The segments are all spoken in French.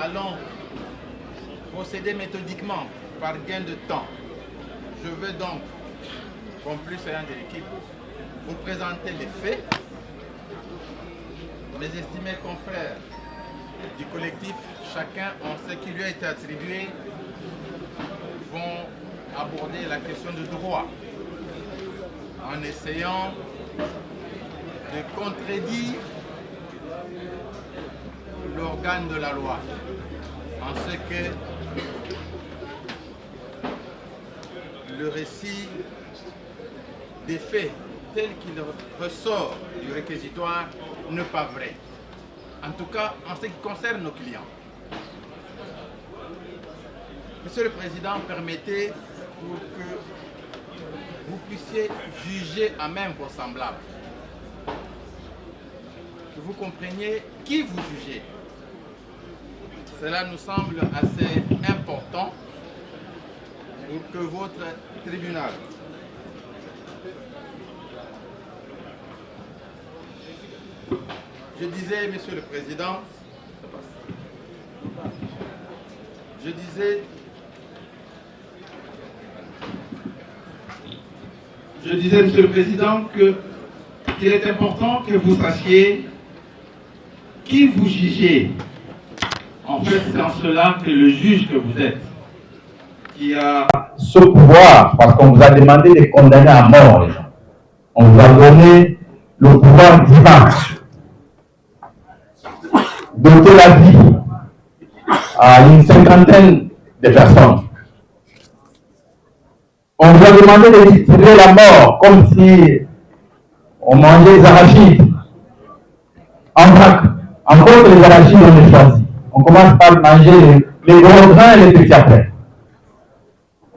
allons procéder méthodiquement par gain de temps. Je veux donc, comme plus ayant de l'équipe, vous présenter les faits. Mes estimés confrères du collectif, chacun en ce qui lui a été attribué, vont aborder la question du droit en essayant de contredire l'organe de la loi en ce que le récit des faits tel qu'il ressort du réquisitoire n'est pas vrai. En tout cas, en ce qui concerne nos clients. Monsieur le Président, permettez pour que vous puissiez juger à même vos semblables. Que vous compreniez qui vous jugez. Cela nous semble assez important pour que votre tribunal Je disais, Monsieur le Président, Monsieur le Président, qu'il est important que vous sachiez qui vous jugez. En fait, c'est en cela que le juge que vous êtes, qui a ce pouvoir, parce qu'on vous a demandé de condamner à mort les gens. On vous a donné le pouvoir divin d'ôter la vie à une cinquantaine de personnes. On vous a demandé de distribuer la mort comme si on mangeait les arachides. En vrac, encore que les arachides on les choisit. On commence par manger les gros grains et les petits après.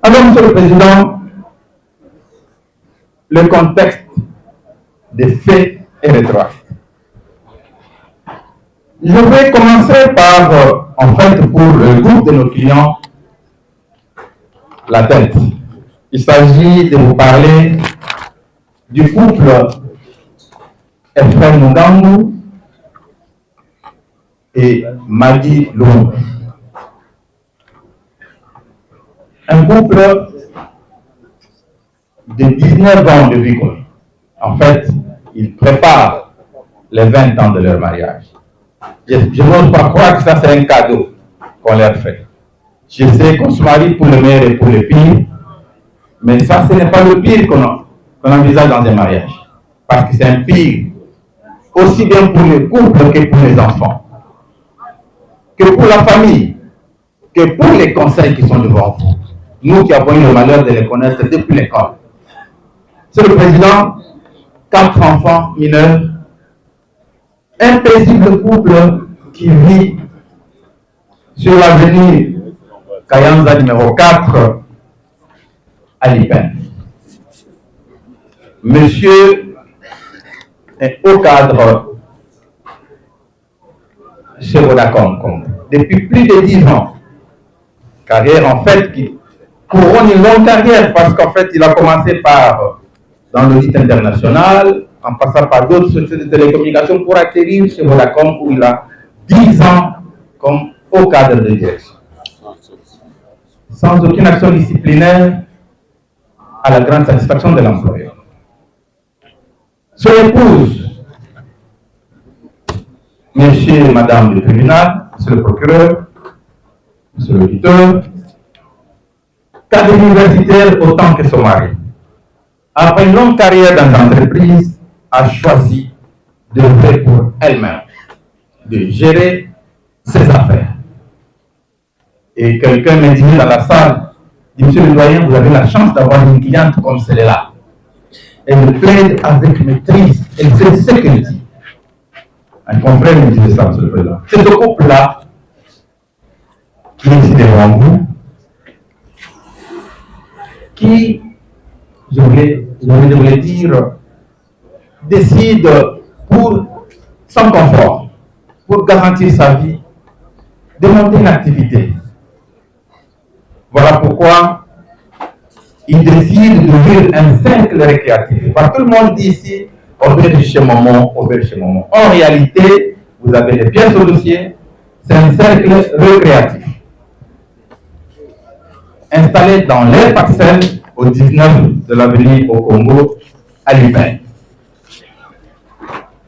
Alors, Monsieur le Président, le contexte des faits est rétroactif. Je vais commencer par, en fait, pour le groupe de nos clients, la tête. Il s'agit de vous parler du couple Ephraim Mugambu et Madi Lumumba. Un couple de 19 ans de vie commune. En fait, ils préparent les 20 ans de leur mariage. Je n'ose pas croire que ça c'est un cadeau qu'on leur fait. Je sais qu'on se marie pour le meilleur et pour le pire, mais ça ce n'est pas le pire qu'on envisage dans un mariage. Parce que c'est un pire aussi bien pour le couple que pour les enfants, que pour la famille, que pour les conseils qui sont devant vous. Nous qui avons eu le malheur de les connaître depuis l'école. C'est le Président, 4 enfants mineurs, un paisible couple qui vit sur l'avenue Kayanza numéro 4 à Lipen. Monsieur est haut cadre chez Vodacom depuis plus de 10 ans. Carrière en fait qui couronne une longue carrière parce qu'en fait il a commencé par dans l'audit international, en passant par d'autres sociétés de télécommunications pour atterrir chez Vodacom où il a 10 ans comme haut cadre de direction. Sans aucune action disciplinaire à la grande satisfaction de l'employeur. Son épouse, monsieur et madame le tribunal, monsieur le procureur, monsieur l'auditeur, cadre universitaire autant que son mari. Après une longue carrière dans l'entreprise, a choisi de faire pour elle-même, de gérer ses affaires. Et quelqu'un m'a dit dans la salle, dit, monsieur le doyen, vous avez la chance d'avoir une cliente comme celle-là. Elle plaide avec maîtrise, elle sait ce qu'elle dit. Un confrère me disait ça, monsieur le président. C'est ce couple-là qui est ici devant vous, qui, je voulais dire, décide pour son confort, pour garantir sa vie, de monter une activité. Voilà pourquoi il décide d'ouvrir un cercle récréatif. Parce que tout le monde dit ici, auberge chez maman, auberge chez maman. En réalité, vous avez les pièces au dossier, C'est un cercle récréatif installé dans les parcelles au 19 de l'avenue au Congo, à Lubin,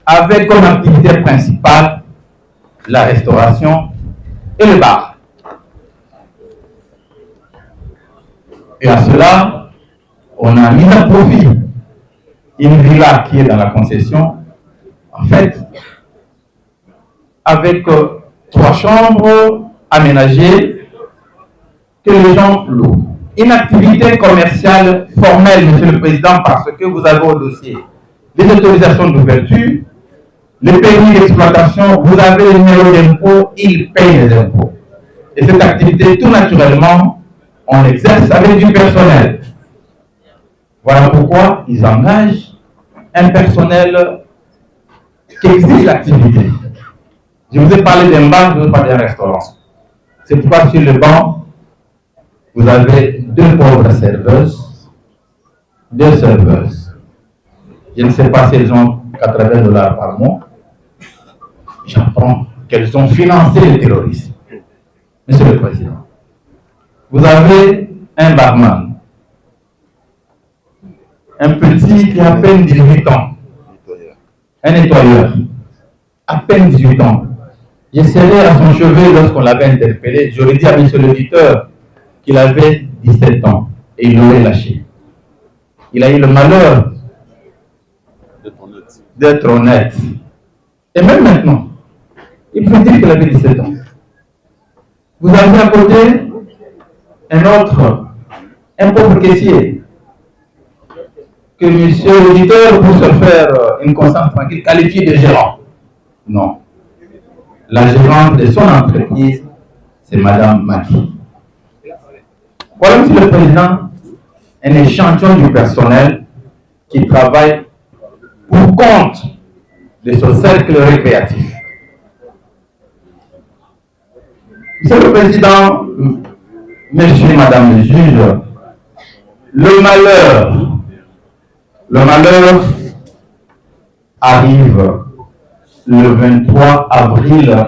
avec comme activité principale la restauration et le bar. Et à cela, on a mis à profit une villa qui est dans la concession, en fait, avec 3 chambres aménagées que les gens louent. Une activité commerciale formelle, Monsieur le Président, parce que vous avez au dossier les autorisations d'ouverture, les permis d'exploitation, vous avez les numéros d'impôt, ils payent les impôts. Et cette activité, tout naturellement, on l'exerce avec du personnel. Voilà pourquoi ils engagent un personnel qui exige l'activité. Je vous ai parlé d'un bar, je vous ai parlé d'un restaurant. C'est pourquoi sur le banc, vous avez 2 pauvres serveuses, 2 serveuses. Je ne sais pas si elles ont $80 par mois. J'apprends qu'elles ont financé le terrorisme. Monsieur le Président, vous avez un barman, un petit qui a à peine 18 ans, un nettoyeur, à peine 18 ans. J'ai serré à son chevet lorsqu'on l'avait interpellé. J'aurais dit à monsieur l'auditeur qu'il avait 17 ans et il l'aurait lâché. Il a eu le malheur d'être honnête. Et même maintenant, il faut dire qu'il avait 17 ans. Vous avez à côté un pauvre caissier, que monsieur l'auditeur, pour se faire une conscience tranquille, qualifie de gérant. Non. La gérante de son entreprise, c'est Madame Maki. Voilà, Monsieur le Président, un échantillon du personnel qui travaille pour compte de ce cercle récréatif. Monsieur le Président, Monsieur et Madame le juge, le malheur arrive le 23 avril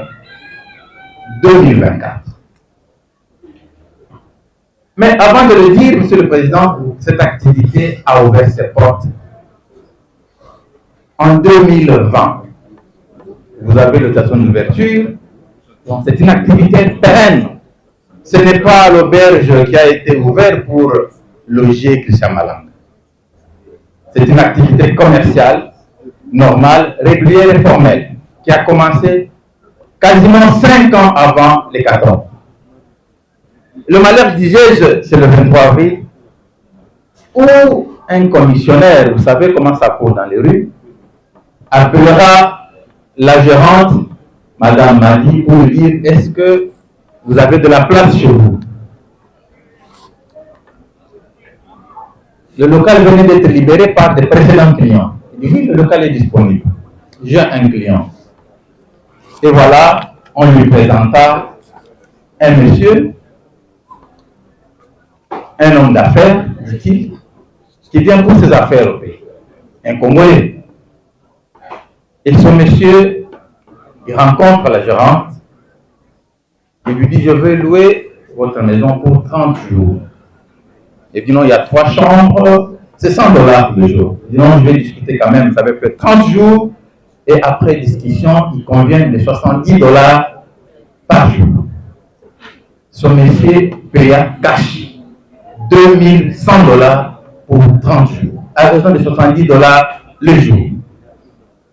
2024. Mais avant de le dire, Monsieur le Président, cette activité a ouvert ses portes en 2020. Vous avez l'autorisation d'ouverture, donc c'est une activité pérenne. Ce n'est pas l'auberge qui a été ouverte pour loger Christian Malanga. C'est une activité commerciale, normale, régulière et formelle, qui a commencé quasiment 5 ans avant les 4 ans. Le malheur, disais-je, c'est le 23 avril, où un commissionnaire, vous savez comment ça court dans les rues, appellera la gérante, Madame Madi, pour lui dire, est-ce que vous avez de la place chez vous? Le local venait d'être libéré par des précédents clients. Il dit, oui, le local est disponible. J'ai un client. Et voilà, on lui présenta un monsieur, un homme d'affaires, dit-il, qui vient pour ses affaires au pays. Un Congolais. Et ce monsieur, il rencontre la gérante. Il lui dit, je veux louer votre maison pour 30 jours. Il dit, non, il y a 3 chambres, c'est $100 le jour. Il dit, non, je vais discuter quand même, ça va faire 30 jours. Et après discussion, il convient de $70 par jour. Ce monsieur paya cash $2100 pour 30 jours, à raison de $70 le jour.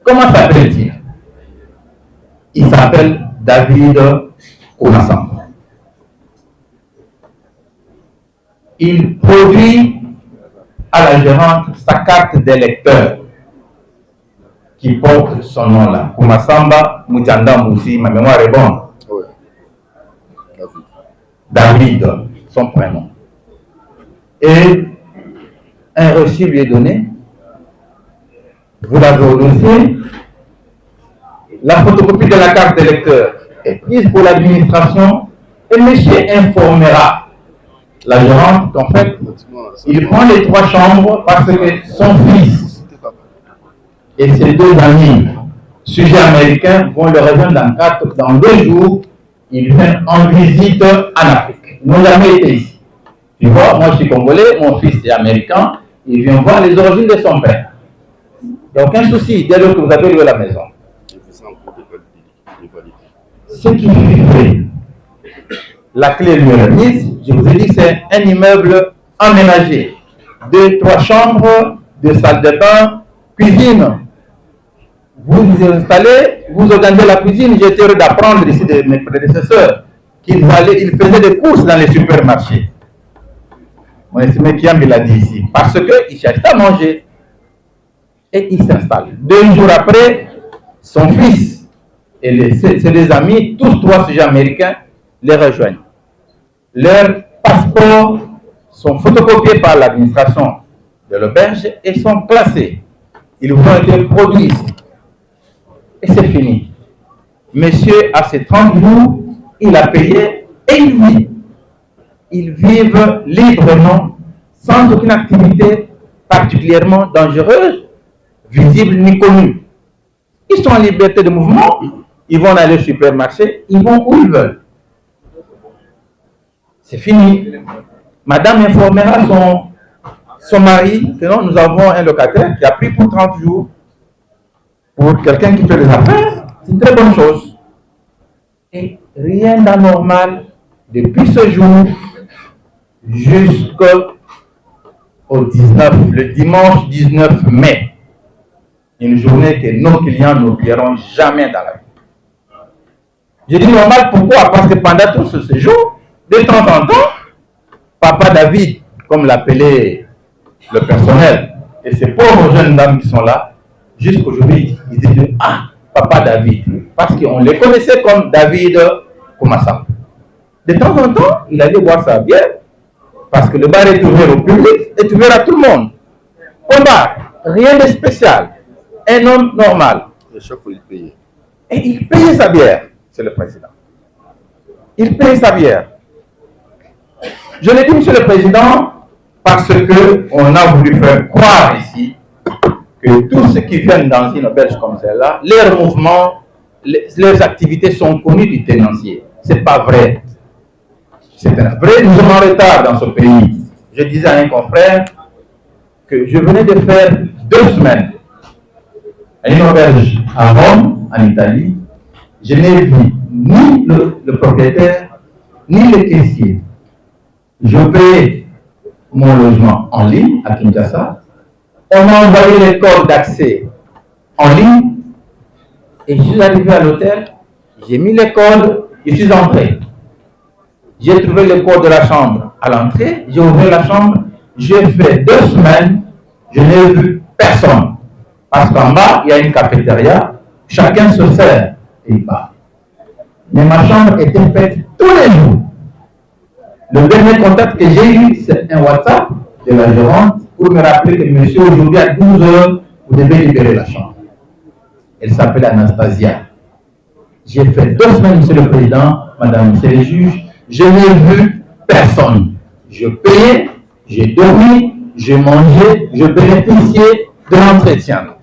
Comment s'appelle-t-il? Il s'appelle David Konassamba. Il produit à la gérante sa carte d'électeur qui porte son nom-là. Konassamba Mutanda Moussi, ma mémoire est bonne. Oui. David, son prénom. Et un reçu lui est donné. Vous l'avez au dossier. La photocopie de la carte d'électeur est prise pour l'administration et monsieur informera la gérante qu'en fait, il prend les 3 chambres parce que son fils et ses 2 amis, sujets américains, vont le rejoindre dans 2 jours ils viennent en visite en Afrique. Ils n'ont jamais été ici. Tu vois, moi je suis congolais, mon fils est américain, il vient voir les origines de son père. Il n'y a aucun souci dès lors que vous avez loué la maison. Ce qui fait la clé lui est remise, je vous ai dit que c'est un immeuble aménagé. 2-3 chambres, 2 salles de bain, cuisine. Vous vous installez, vous organisez la cuisine. J'ai été heureux d'apprendre ici de mes prédécesseurs qu'ils faisaient des courses dans les supermarchés. Mon estimé Kiam l'a dit ici. Parce qu'ils cherchaient à manger. Et il s'installe. 2 jours après, son fils et ses amis, tous 3 sujets américains, les rejoignent. Leurs passeports sont photocopiés par l'administration de l'auberge et sont classés. Ils vont être produits ici. Et c'est fini. Monsieur, à ses 30 jours, il a payé et il vit. Ils vivent librement, sans aucune activité particulièrement dangereuse, visible ni connue. Ils sont en liberté de mouvement, ils vont aller au supermarché, ils vont où ils veulent. C'est fini. Madame informera son mari que non, nous avons un locataire qui a pris pour 30 jours. Pour quelqu'un qui fait des affaires, c'est une très bonne chose. Et rien d'anormal depuis ce jour jusqu'au 19, le dimanche 19 mai. Une journée que nos clients n'oublieront jamais dans la vie. Je dis normal, pourquoi? Parce que pendant tout ce séjour, de temps en temps, Papa David, comme l'appelait le personnel, et ces pauvres jeunes dames qui sont là, jusqu'aujourd'hui, ils disaient ah, Papa David, parce qu'on les connaissait comme David Koumassa. De temps en temps, il allait boire sa bière, parce que le bar est ouvert au public, est ouvert à tout le monde. Au bar, rien de spécial. Un homme normal. Et chaque fois, il payait. Et il payait sa bière, c'est le président. Il payait sa bière. Je l'ai dit, monsieur le président, parce qu'on a voulu faire croire ici que tous ceux qui viennent dans une auberge comme celle-là, leurs mouvements, leurs activités sont connues du tenancier. Ce n'est pas vrai. C'est vrai, nous sommes en retard dans ce pays. Je disais à un confrère que je venais de faire 2 semaines à une auberge à Rome, en Italie. Je n'ai vu ni le propriétaire, ni le caissier. Je payais mon logement en ligne à Kinshasa. On m'a envoyé les codes d'accès en ligne. Et je suis arrivé à l'hôtel. J'ai mis les codes. Je suis entré. J'ai trouvé le code de la chambre à l'entrée. J'ai ouvert la chambre. J'ai fait 2 semaines. Je n'ai vu personne. Parce qu'en bas, il y a une cafétéria. Chacun se sert et il part. Mais ma chambre était faite tous les jours. Le dernier contact que j'ai eu, c'est un WhatsApp de la gérante pour me rappeler que monsieur, aujourd'hui à 12 h, vous devez libérer la chambre. Elle s'appelle Anastasia. J'ai fait 2 semaines, monsieur le président, madame, monsieur le juge. Je n'ai vu personne. Je payais, j'ai dormi, j'ai mangé, je bénéficiais de l'entretien.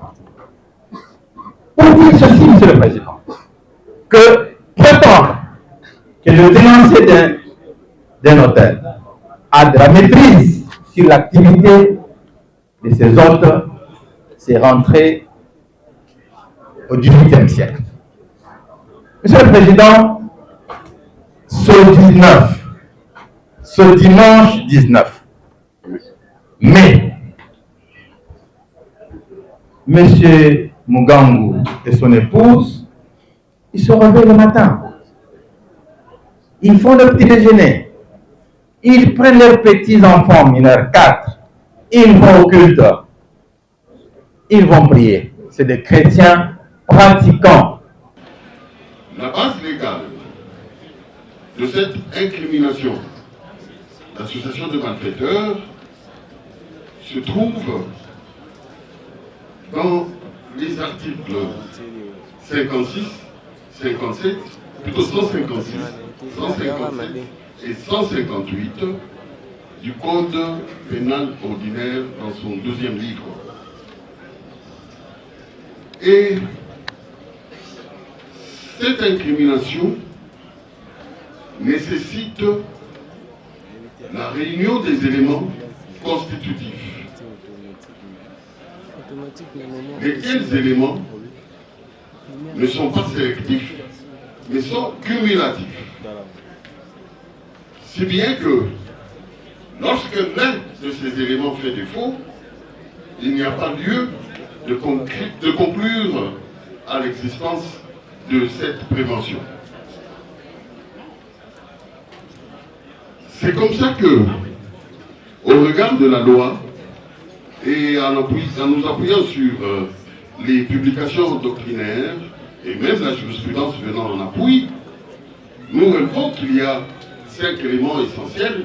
Pour dire ceci, monsieur le président, que prétendre que le dénoncé d'un hôtel a de la maîtrise sur l'activité de ses hôtes, c'est rentré au XVIIIe siècle. Monsieur le Président, ce dimanche 19 mai, Monsieur Mugangu et son épouse, ils se réveillent le matin. Ils font le petit déjeuner. Ils prennent leurs petits-enfants mineurs 4. Ils vont au culte. Ils vont prier. C'est des chrétiens pratiquants. La base légale de cette incrimination d'association de malfaiteurs se trouve dans les articles 56, 57, plutôt 156, 157 et 158 du Code pénal ordinaire dans son 2e livre. Et cette incrimination nécessite la réunion des éléments constitutifs. Lesquels éléments ne sont pas sélectifs, mais sont cumulatifs. Si bien que, lorsque l'un de ces éléments fait défaut, il n'y a pas lieu de conclure à l'existence de cette prévention. C'est comme ça que, au regard de la loi, et en nous appuyant sur les publications doctrinaires, et même la jurisprudence venant en appui, nous relevons qu'il y a 5 éléments essentiels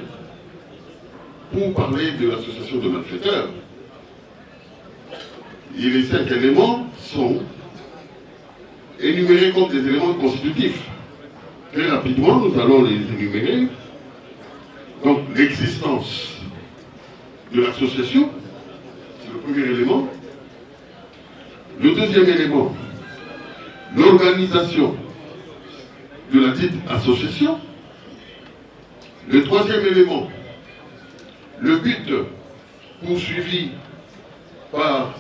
pour parler de l'association de malfaiteurs. Et les 5 éléments sont énumérés comme des éléments constitutifs. Très rapidement, nous allons les énumérer. Donc, l'existence de l'association, c'est le premier élément. Le deuxième élément, l'organisation de la dite association. Le troisième élément, le but poursuivi par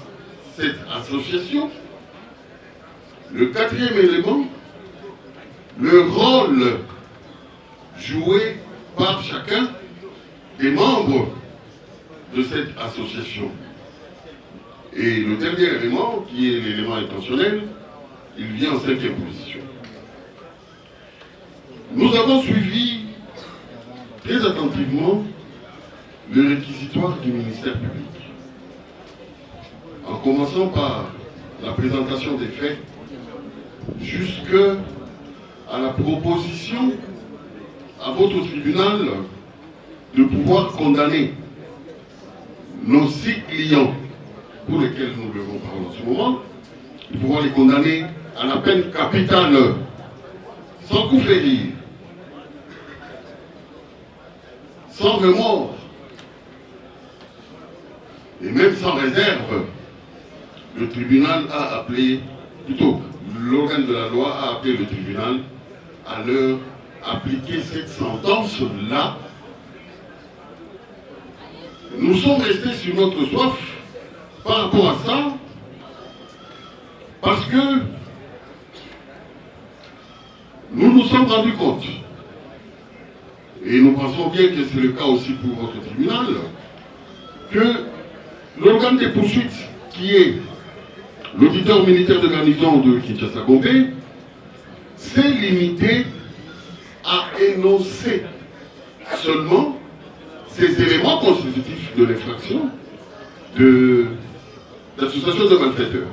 cette association. Le quatrième élément, le rôle joué par chacun des membres de cette association. Et le dernier élément, qui est l'élément intentionnel, il vient en 5e position. Nous avons suivi très attentivement le réquisitoire du ministère public, en commençant par la présentation des faits jusqu'à la proposition à votre tribunal de pouvoir condamner nos 6 clients pour lesquels nous devons parler en ce moment, de pouvoir les condamner à la peine capitale, sans coup férir, sans remords, et même sans réserve. Le tribunal a appelé, plutôt l'organe de la loi a appelé le tribunal à leur appliquer cette sentence-là. Nous sommes restés sur notre soif par rapport à ça, parce que nous nous sommes rendus compte, et nous pensons bien que c'est le cas aussi pour votre tribunal, que l'organe des poursuites, qui est l'auditeur militaire de garnison de Kinshasa-Gombe, s'est limité à énoncer seulement ces éléments constitutifs de l'infraction d'association de malfaiteurs.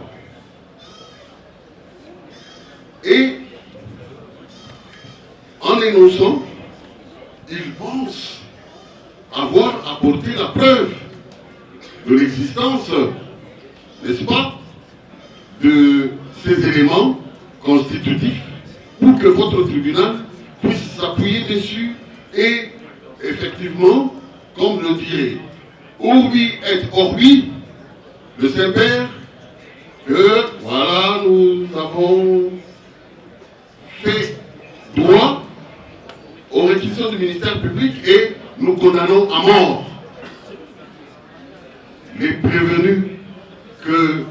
Et en énonçant, il pense avoir apporté la preuve de l'existence, n'est-ce pas, de ces éléments constitutifs pour que votre tribunal puisse s'appuyer dessus et effectivement, comme le dirait Urbi et Orbi, le Saint-Père, que voilà, nous avons fait droit aux réquisitions du ministère public et nous condamnons à mort les prévenus que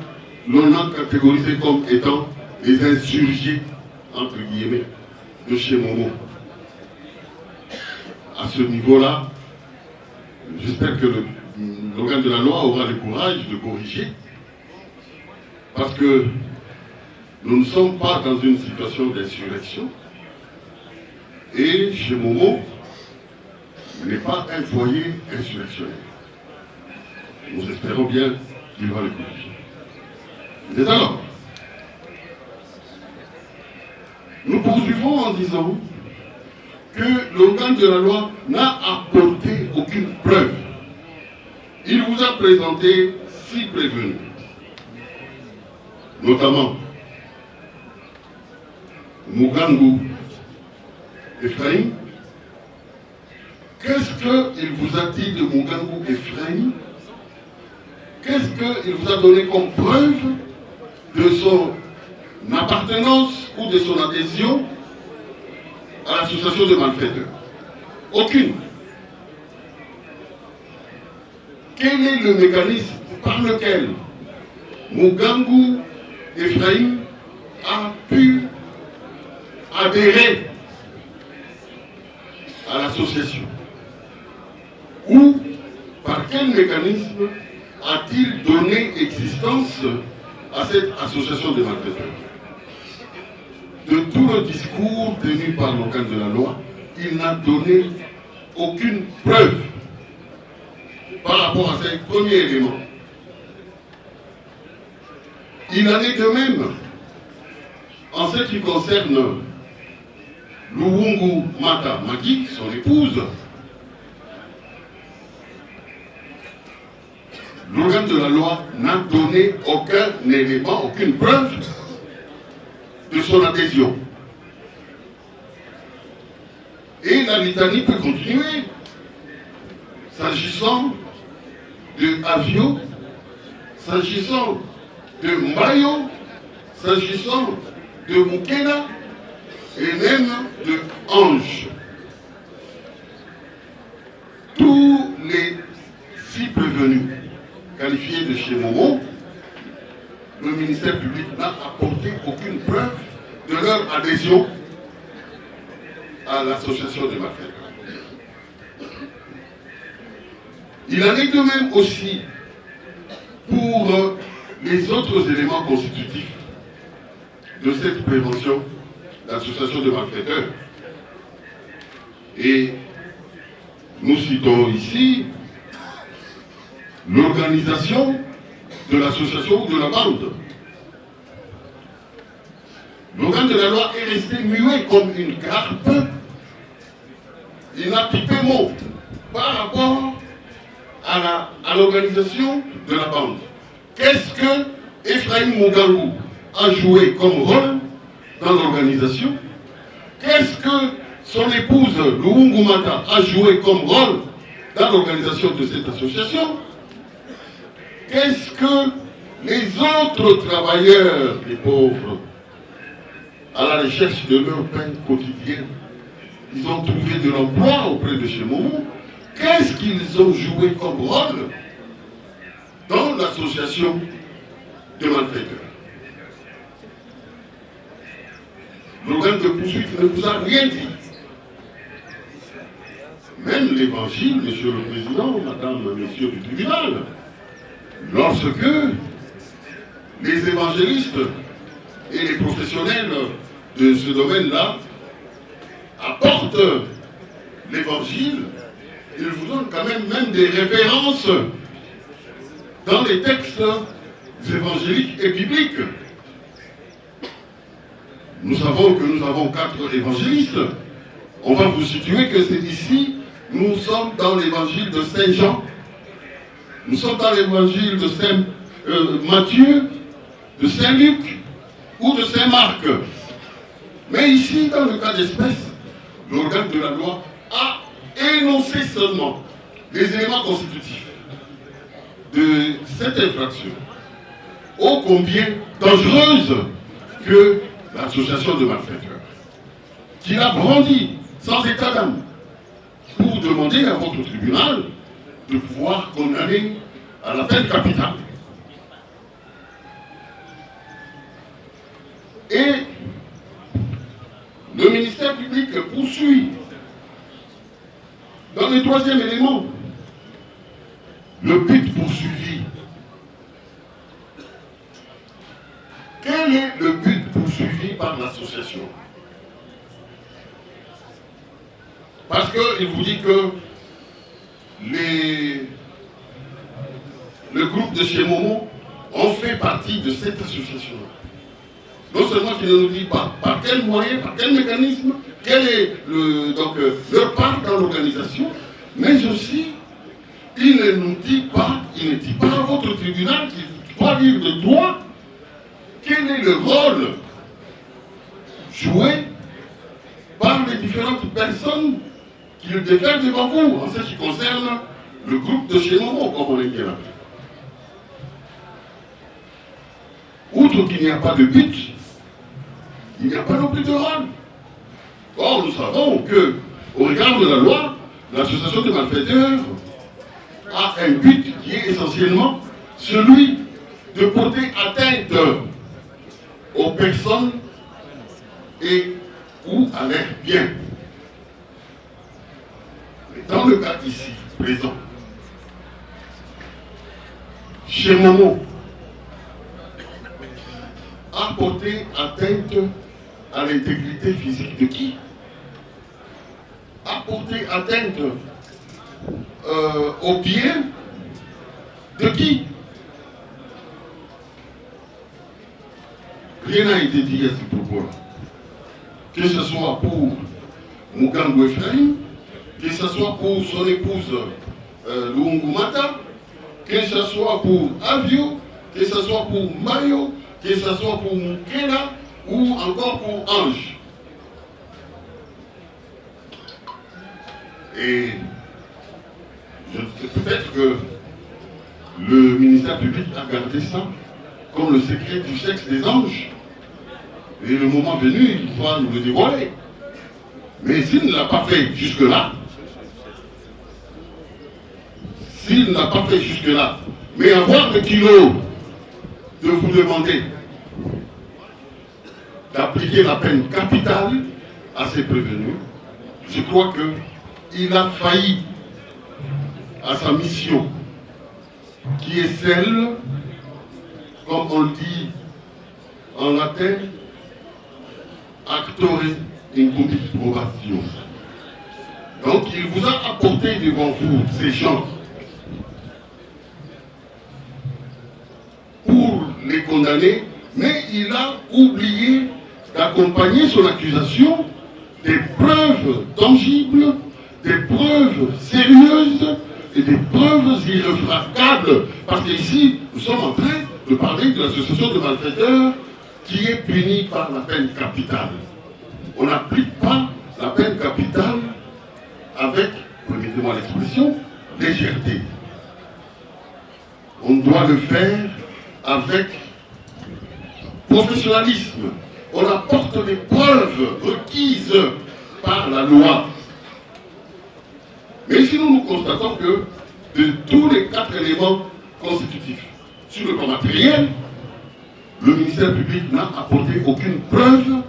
l'on a catégorisés comme étant les insurgés, entre guillemets, de chez Momo. À ce niveau-là, j'espère que l'organe de la loi aura le courage de corriger, parce que nous ne sommes pas dans une situation d'insurrection, et chez Momo n'est pas un foyer insurrectionnel. Nous espérons bien qu'il va le corriger. Mais alors, nous poursuivons en disant que l'organe de la loi n'a apporté aucune preuve. Il vous a présenté 6 prévenus, notamment Mugangu Ephraim. Qu'est-ce qu'il vous a dit de Mugangu Ephraim? Qu'est-ce qu'il vous a donné comme preuve de son appartenance ou de son adhésion à l'association de malfaiteurs? Aucune. Quel est le mécanisme par lequel Mugangu Ephraim a pu adhérer à l'association? Ou par quel mécanisme a-t-il donné existence à cette association de malfaiteurs? De tout le discours tenu par l'organe de la loi, il n'a donné aucune preuve par rapport à ces premiers éléments. Il en est de même en ce qui concerne Luwungu Mata Magi, son épouse. L'organe de la loi n'a donné aucun élément, aucune preuve de son adhésion. Et la litanie peut continuer. S'agissant de Avio, s'agissant de Mbayo, s'agissant de Mukena et même de Ange. Tous les 6 prévenus qualifiés de chez Momo, le ministère public n'a apporté aucune preuve de leur adhésion à l'association des malfaiteurs. Il en est de même aussi pour les autres éléments constitutifs de cette prévention d'association de malfaiteurs. Et nous citons ici l'organisation de l'association ou de la bande. L'organe de la loi est resté muet comme une carpe. Il n'a pipé mot par rapport à l'organisation de la bande. Qu'est-ce que Ephraim Mugangu a joué comme rôle dans l'organisation? Qu'est-ce que son épouse Luwungu Mata a joué comme rôle dans l'organisation de cette association? Qu'est-ce que les autres travailleurs, les pauvres, à la recherche de leur pain quotidienne, ils ont trouvé de l'emploi auprès de chez Momo? Qu'est-ce qu'ils ont joué comme rôle dans l'association de malfaiteurs? L'organe de poursuite ne vous a rien dit. Même l'évangile, monsieur le président, madame, messieurs du tribunal, lorsque les évangélistes et les professionnels de ce domaine-là apportent l'évangile, ils vous donnent quand même des références dans les textes évangéliques et bibliques. Nous savons que nous avons 4 évangélistes. On va vous situer que c'est ici, nous sommes dans l'évangile de Saint Jean, nous sommes dans l'évangile de Saint Matthieu, de Saint Luc ou de Saint Marc. Mais ici, dans le cas d'espèce, l'organe de la loi a énoncé seulement les éléments constitutifs de cette infraction, ô combien dangereuse que l'association de malfaiteurs, qu'il a brandi sans état d'âme pour demander à votre tribunal de pouvoir condamner à la peine capitale. Et le ministère public poursuit dans le 3e élément le but poursuivi. Quel est le but poursuivi par l'association? Parce qu'il vous dit que le groupe de chez Momo ont fait partie de cette association. Non seulement qu'il ne nous dit pas par quel moyen, par quel mécanisme, quel est leur part dans l'organisation, mais aussi il ne nous dit pas, il ne dit pas à votre tribunal qui doit dire de droit quel est le rôle joué par les différentes personnes qu'il défèrent devant vous en ce qui concerne le groupe de chez Momo, comme on l'a dit là. Outre qu'il n'y a pas de but, il n'y a pas non plus de rôle. Or, nous savons que, au regard de la loi, l'association de malfaiteurs a un but qui est essentiellement celui de porter atteinte aux personnes et ou à leurs biens. Mais dans le cas ici, présent, chez Momo a porté atteinte à l'intégrité physique de qui? A porté atteinte aux biens de qui? Rien n'a été dit à ce propos-là. Que ce soit pour Mugango Ephraim, que ce soit pour son épouse Luungumata, que ce soit pour Avio, que ce soit pour Mayo, que ce soit pour Mukela ou encore pour Ange. Et peut-être que le ministère public a gardé ça comme le secret du sexe des anges. Et le moment venu, il va nous le dévoiler. Mais s'il ne l'a pas fait jusque-là, mais avoir le kilo de vous demander d'appliquer la peine capitale à ces prévenus, je crois qu'il a failli à sa mission, qui est celle, comme on le dit en latin, actore incumbi probation. Donc il vous a apporté devant vous ces gens pour les condamner, mais il a oublié d'accompagner son accusation des preuves tangibles, des preuves sérieuses et des preuves irréfragables. Parce qu'ici, nous sommes en train de parler de l'association de malfaiteurs qui est punie par la peine capitale. On n'applique pas la peine capitale avec, permettez-moi l'expression, légèreté. On doit le faire avec professionnalisme. On apporte les preuves requises par la loi. Mais sinon, nous constatons que de tous les 4 éléments constitutifs, sur le plan matériel, le ministère public n'a apporté aucune preuve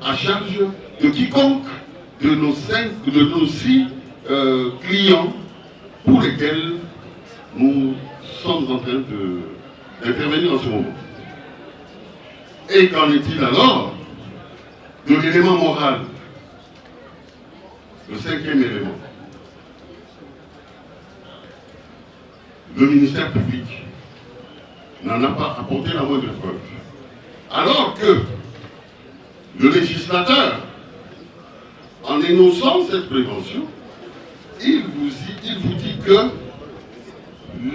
à charge de quiconque de nos 6 clients pour lesquels nous sommes en train d'intervenir en ce moment. Et qu'en est-il alors de l'élément moral, le 5e élément? Le ministère public n'en a pas apporté la moindre preuve. Alors que le législateur, en énonçant cette prévention, il vous dit que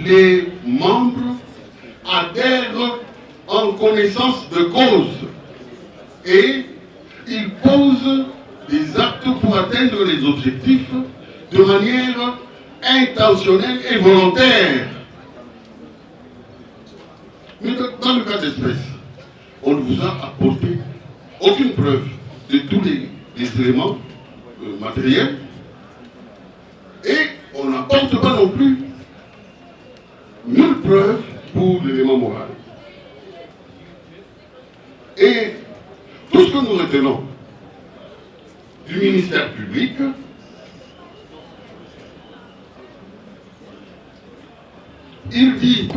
les membres adhèrent en connaissance de cause et ils posent des actes pour atteindre les objectifs de manière intentionnelle et volontaire. Mais dans le cas d'espèce, on ne vous a apporté aucune preuve de tous les éléments matériels et on n'apporte pas non plus nulle preuve pour l'élément moral. Et tout ce que nous retenons du ministère public, il dit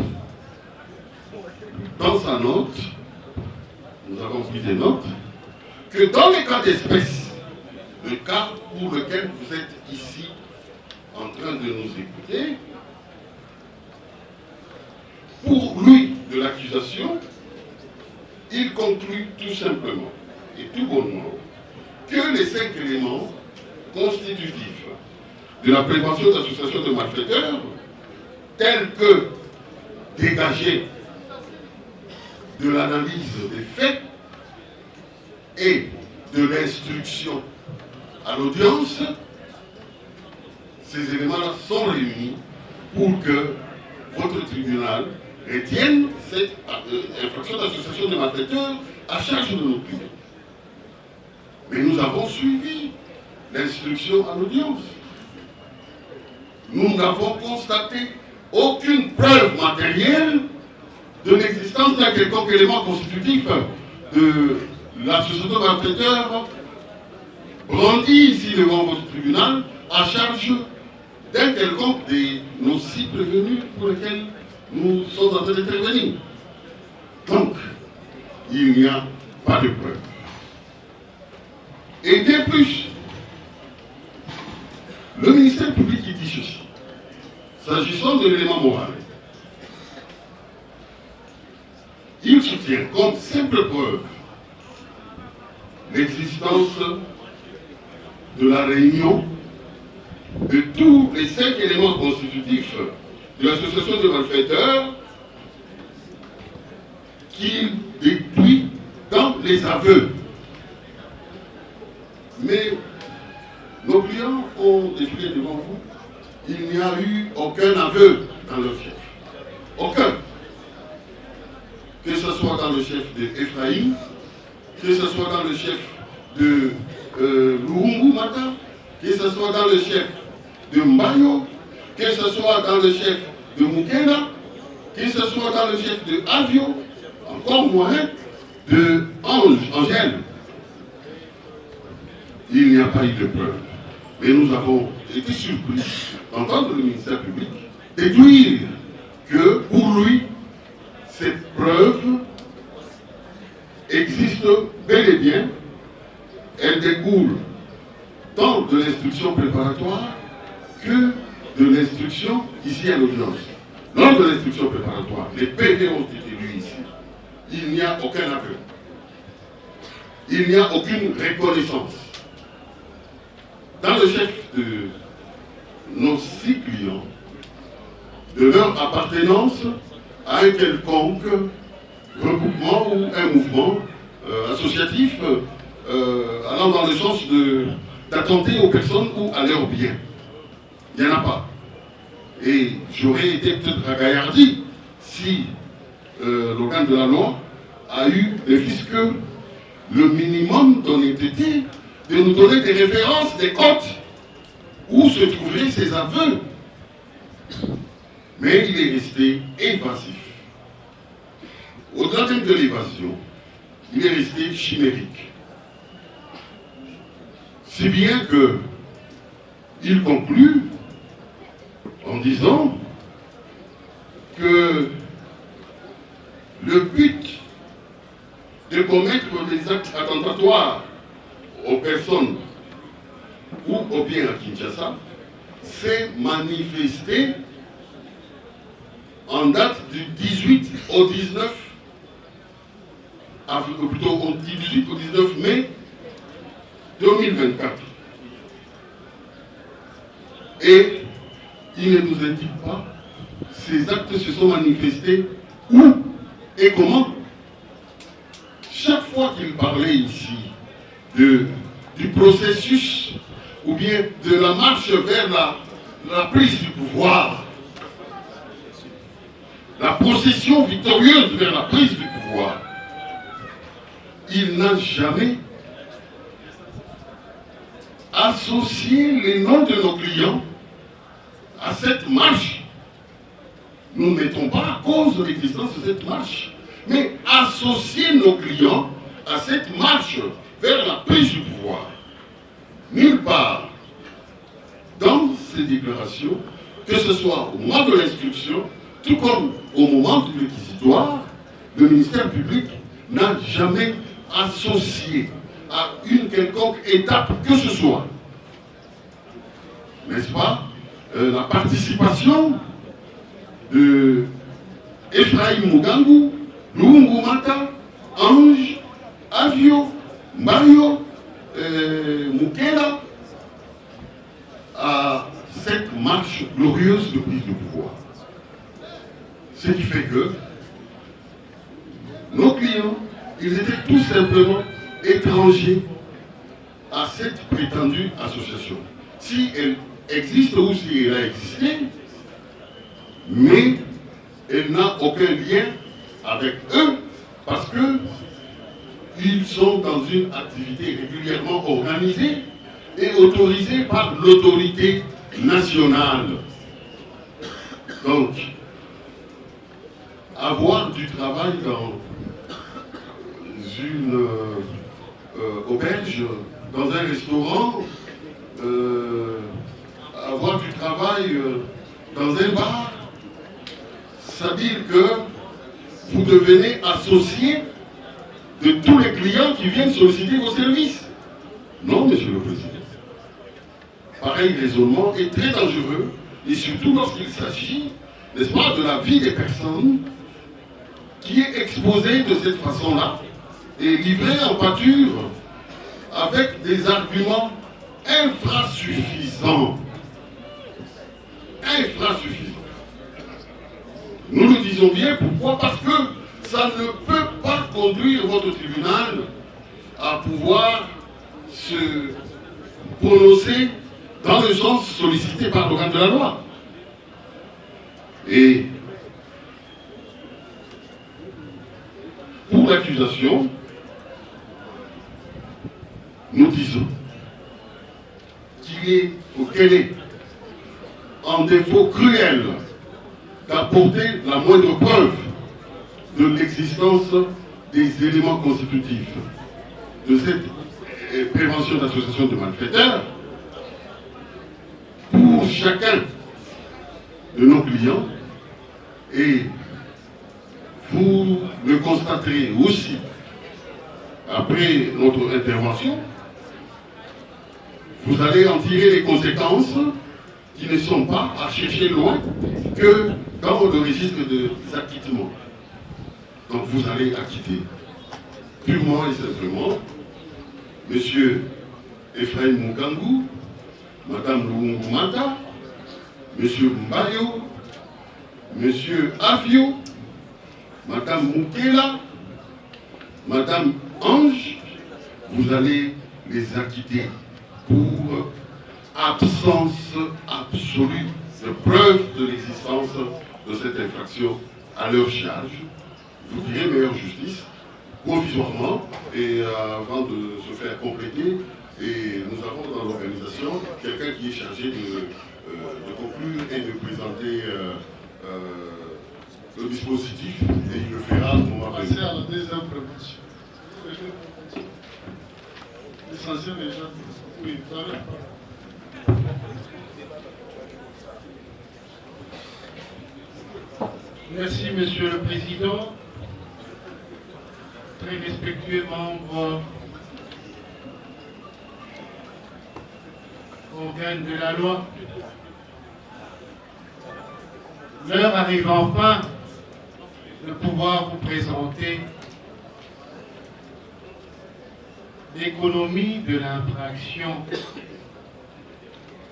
dans sa note, nous avons pris des notes, que dans les cas d'espèce, le cas pour lequel vous êtes ici en train de nous écouter, pour lui de l'accusation, il conclut tout simplement et tout bonnement que les 5 éléments constitutifs de la prévention d'associations de malfaiteurs, tels que dégagés de l'analyse des faits et de l'instruction à l'audience, ces éléments-là sont réunis pour que votre tribunal retienne cette infraction d'association de malfaiteurs à charge de nos clients. Mais nous avons suivi l'instruction à l'audience. Nous n'avons constaté aucune preuve matérielle de l'existence d'un quelconque élément constitutif de l'association de malfaiteurs brandi ici devant votre tribunal à charge d'un quelconque de nos 6 prévenus pour lesquels nous sommes en train d'intervenir. Donc, il n'y a pas de preuve. Et bien plus, le ministère public dit ceci, s'agissant de l'élément moral, il soutient comme simple preuve l'existence de la réunion de tous les 5 éléments constitutifs de l'association de malfaiteurs qu'il déduit dans les aveux. Mais nos clients ont défilé devant vous, il n'y a eu aucun aveu dans leur chef. Aucun. Que ce soit dans le chef d'Ephraïm, que ce soit dans le chef de Luhungu Mata, que ce soit dans le chef de Mbayo, que ce soit dans le chef de Mukena, que ce soit dans le chef de Avio, encore moins de Angèle. Il n'y a pas eu de preuve. Mais nous avons été surpris d'entendre le ministère public déduire que pour lui, cette preuve existe bel et bien. Elle découle tant de l'instruction préparatoire que de l'instruction ici à l'audience. Lors de l'instruction préparatoire, les PV ont été lus ici. Il n'y a aucun aveu. Il n'y a aucune reconnaissance. Dans le chef de nos 6 clients, de leur appartenance à un quelconque regroupement ou un mouvement associatif allant dans le sens d'attenter aux personnes ou à leurs biens. Il n'y en a pas. Et j'aurais été peut-être ragaillardi si l'organe de la loi a eu ne fût-ce que le minimum d'honnêteté de nous donner des références, des codes où se trouveraient ces aveux. Mais il est resté évasif. Au-delà même de l'évasion, il est resté chimérique. Si bien qu'il conclut en disant que le but de commettre des actes attentatoires aux personnes ou aux biens à Kinshasa s'est manifesté en date du 18 au 19 plutôt au 18 au 19 mai 2024. Et il ne nous indique pas ces actes se sont manifestés où et comment. Chaque fois qu'il parlait ici du processus ou bien de la marche vers la prise du pouvoir, la procession victorieuse vers la prise du pouvoir, il n'a jamais associé les noms de nos clients à cette marche. Nous ne mettons pas à cause de l'existence de cette marche, mais associer nos clients à cette marche vers la prise du pouvoir. Nulle part dans ces déclarations, que ce soit au moment de l'instruction, tout comme au moment du réquisitoire, le ministère public n'a jamais associé à une quelconque étape que ce soit, n'est-ce pas, la participation de Ephraïm Mugangu, Luhungu Mata, Ange, Avio, Mario, Mukela, à cette marche glorieuse de prise de pouvoir. Ce qui fait que nos clients, ils étaient tout simplement étrangers à cette prétendue association. Si elle existe ou si elle a existé, mais elle n'a aucun lien avec eux parce que ils sont dans une activité régulièrement organisée est autorisé par l'autorité nationale. Donc, avoir du travail dans une auberge, dans un restaurant, avoir du travail dans un bar, ça veut dire que vous devenez associé de tous les clients qui viennent solliciter vos services. Non, Monsieur le Président. Pareil raisonnement est très dangereux, et surtout lorsqu'il s'agit, n'est-ce pas, de la vie des personnes qui est exposée de cette façon-là et livrée en pâture avec des arguments infrasuffisants. Infrasuffisants. Nous le disons bien, pourquoi? Parce que ça ne peut pas conduire votre tribunal à pouvoir se prononcer dans le sens sollicité par l'organe de la loi. Et pour l'accusation, nous disons qu'elle est en défaut cruel d'apporter la moindre preuve de l'existence des éléments constitutifs de cette prévention d'association de malfaiteurs pour chacun de nos clients, et vous le constaterez aussi après notre intervention. Vous allez en tirer les conséquences qui ne sont pas à chercher loin que dans le registre des acquittements. Donc vous allez acquitter purement et simplement M. Ephraim Mugangu, Mme Luungu Mata, M. Mbayo, M. Afio, Mme Mukela, Mme Ange. Vous allez les acquitter pour absence absolue de preuve de l'existence de cette infraction à leur charge. Vous direz meilleure justice, provisoirement, et avant de se faire compléter, et nous avons dans l'organisation quelqu'un qui est chargé de conclure et de présenter le dispositif, et il le fera au moment venu. Passer à la deuxième prévention. L'essentiel déjà. Oui, vous avez la parole. Merci, Monsieur le Président. Très respectueux membres, organes de la loi. L'heure arrive enfin de pouvoir vous présenter l'économie de l'infraction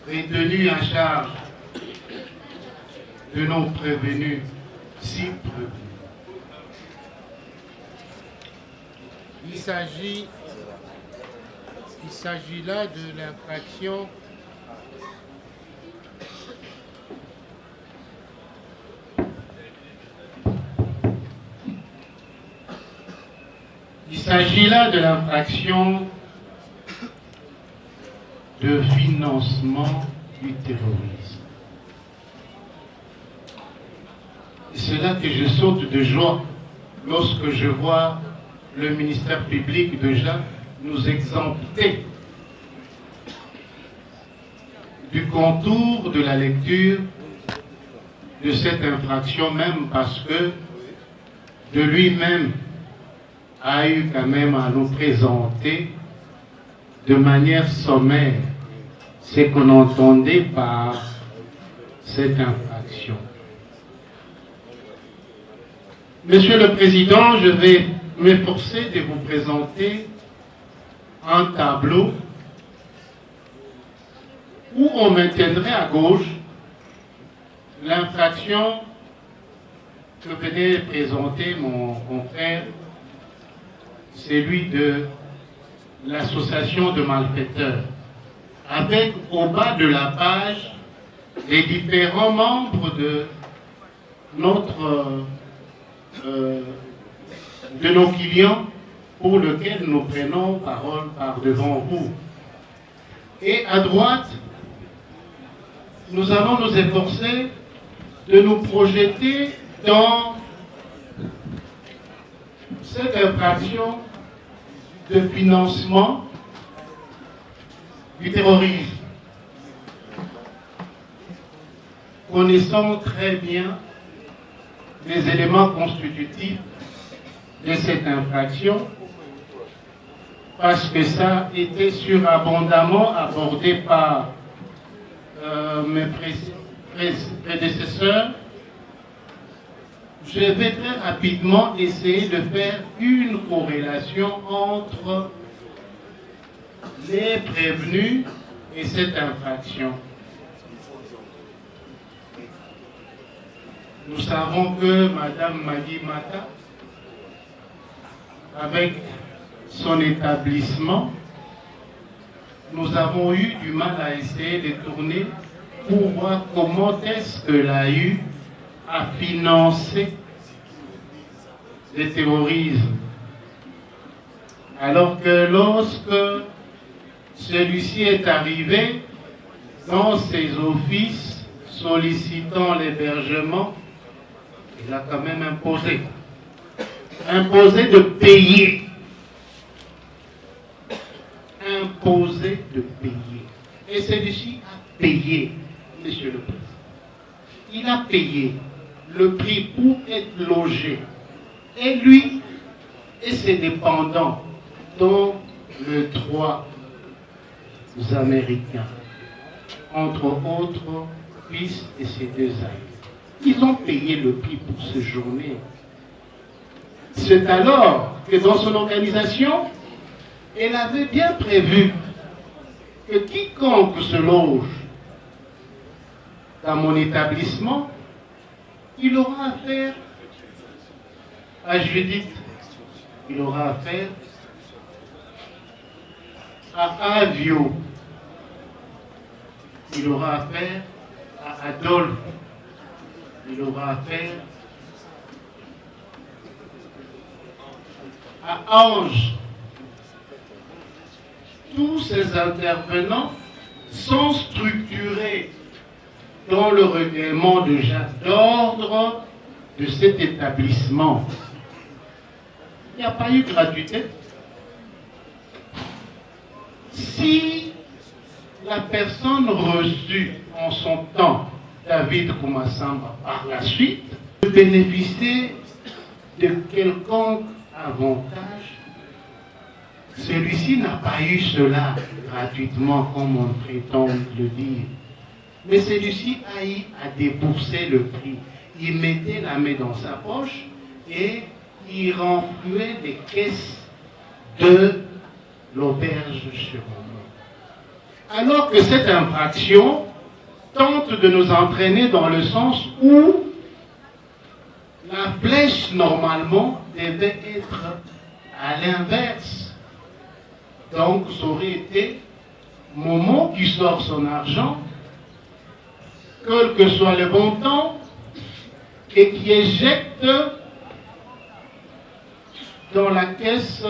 retenue à charge de nos prévenus si prévenus. Il s'agit là de l'infraction de financement du terrorisme. Et c'est là que je saute de joie lorsque je vois le ministère public déjà nous exempter du contour de la lecture de cette infraction, même parce que de lui-même a eu quand même à nous présenter de manière sommaire ce qu'on entendait par cette infraction. Monsieur le Président, je vais m'efforcer de vous présenter un tableau où on maintiendrait à gauche l'infraction que venait présenter mon confrère, celui de l'association de malfaiteurs, avec au bas de la page les différents membres de nos clients pour lesquels nous prenons parole par devant vous. Et à droite, nous allons nous efforcer de nous projeter dans cette infraction de financement du terrorisme. Connaissons très bien les éléments constitutifs de cette infraction, parce que ça était surabondamment abordé par mes prédécesseurs. Je vais très rapidement essayer de faire une corrélation entre les prévenus et cette infraction. Nous savons que Mme Magui Mata, avec son établissement, nous avons eu du mal à essayer de tourner pour voir comment est-ce que l'AU a financé le terrorisme. Alors que lorsque celui-ci est arrivé dans ses offices sollicitant l'hébergement, il a quand même imposé de payer. Imposé de payer. Et celui-ci a payé, Monsieur le Président. Il a payé le prix pour être logé. Et lui et ses dépendants, dont les 3 Américains, entre autres fils et ses 2 amis. Ils ont payé le prix pour ce journée. C'est alors que dans son organisation, elle avait bien prévu que quiconque se loge dans mon établissement, il aura affaire à Judith, il aura affaire à Avio, il aura affaire à Adolphe, il aura affaire à Ange. Tous ces intervenants sont structurés dans le règlement d'ordre de cet établissement. Il n'y a pas eu de gratuité. Si la personne reçue en son temps, David Koumassamba, par la suite, bénéficier de quelconque avantage, celui-ci n'a pas eu cela gratuitement, comme on prétend le dire. Mais celui-ci a eu à débourser le prix. Il mettait la main dans sa poche et il renflouait les caisses de l'auberge sur Romont. Alors que cette infraction tente de nous entraîner dans le sens où la flèche, normalement, devait être à l'inverse. Donc, ça aurait été Momo qui sort son argent, quel que soit le montant, et qui éjecte dans la caisse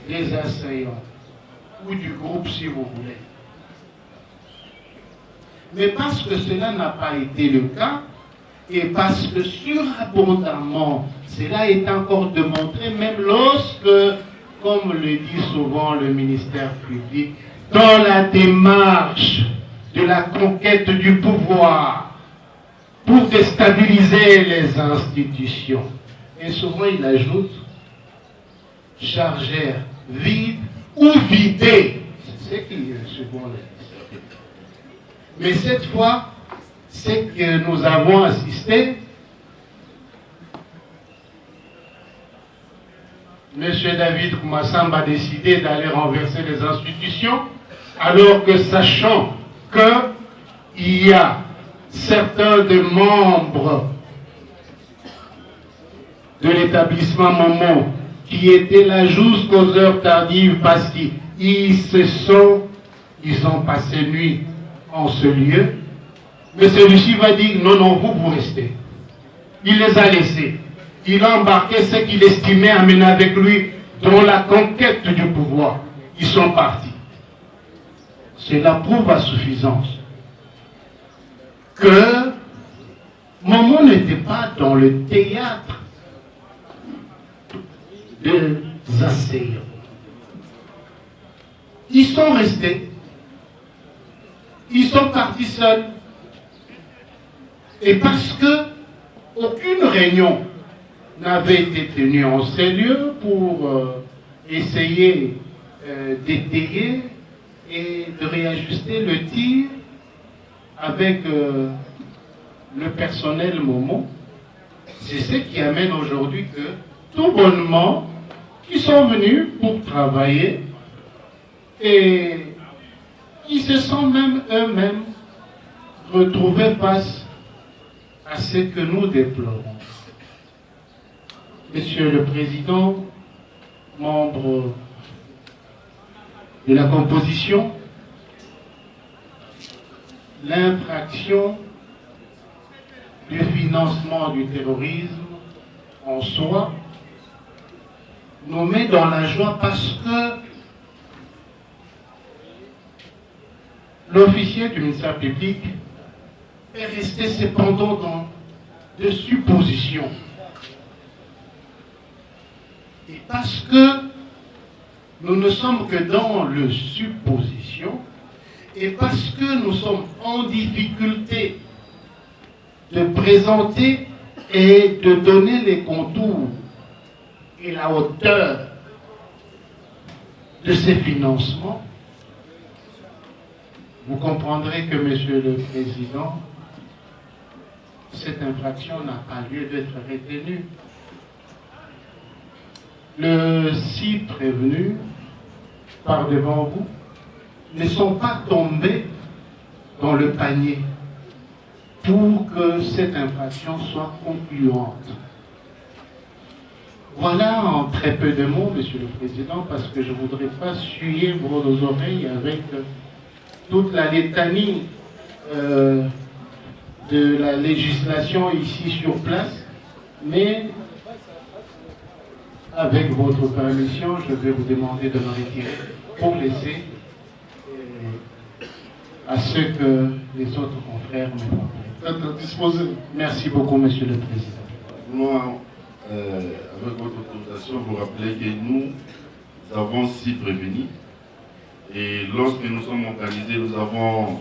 des assaillants, ou du groupe si vous voulez. Mais parce que cela n'a pas été le cas, et parce que surabondamment, cela est encore démontré, même lorsque, comme le dit souvent le ministère public, dans la démarche de la conquête du pouvoir, pour déstabiliser les institutions. Et souvent il ajoute, chargeur vide ou vidé. C'est ce qui est souvent le dit. Mais cette fois, c'est que nous avons assisté, M. David Koumassamba a décidé d'aller renverser les institutions, alors que sachant qu'il y a certains des membres de l'établissement Momo qui étaient là jusqu'aux heures tardives parce qu'ils ont passé nuit en ce lieu, mais celui-ci va dire non, non, vous restez. Il les a laissés. Il a embarqué ce qu'il estimait amener avec lui dans la conquête du pouvoir. ils sont partis. Cela prouve à suffisance que Momo n'était pas dans le théâtre des assaillants. Ils sont restés. Ils sont partis seuls. Et parce que aucune réunion n'avait été tenue en ces lieux pour essayer d'étayer et de réajuster le tir avec le personnel Momo, c'est ce qui amène aujourd'hui que tout bonnement, qui sont venus pour travailler et qui se sont même eux-mêmes retrouvés face à ce que nous déplorons. Monsieur le Président, membre de la composition, l'infraction du financement du terrorisme en soi nous met dans la joie parce que l'officier du ministère public est resté cependant dans des suppositions. Et parce que nous ne sommes que dans le supposition, et parce que nous sommes en difficulté de présenter et de donner les contours et la hauteur de ces financements, vous comprendrez que, Monsieur le Président, cette infraction n'a pas lieu d'être retenue. Les 6 prévenus par devant vous ne sont pas tombés dans le panier pour que cette infraction soit concluante. Voilà en très peu de mots, Monsieur le Président, parce que je ne voudrais pas suyer vos oreilles avec toute la litanie de la législation ici sur place, mais avec votre permission, je vais vous demander de me retirer pour laisser à ce que les autres confrères me rappellent. Être disposé. Merci beaucoup, Monsieur le Président. Moi, avec votre autorisation, vous rappelez que nous avons 6 prévenus. Et lorsque nous sommes organisés, nous avons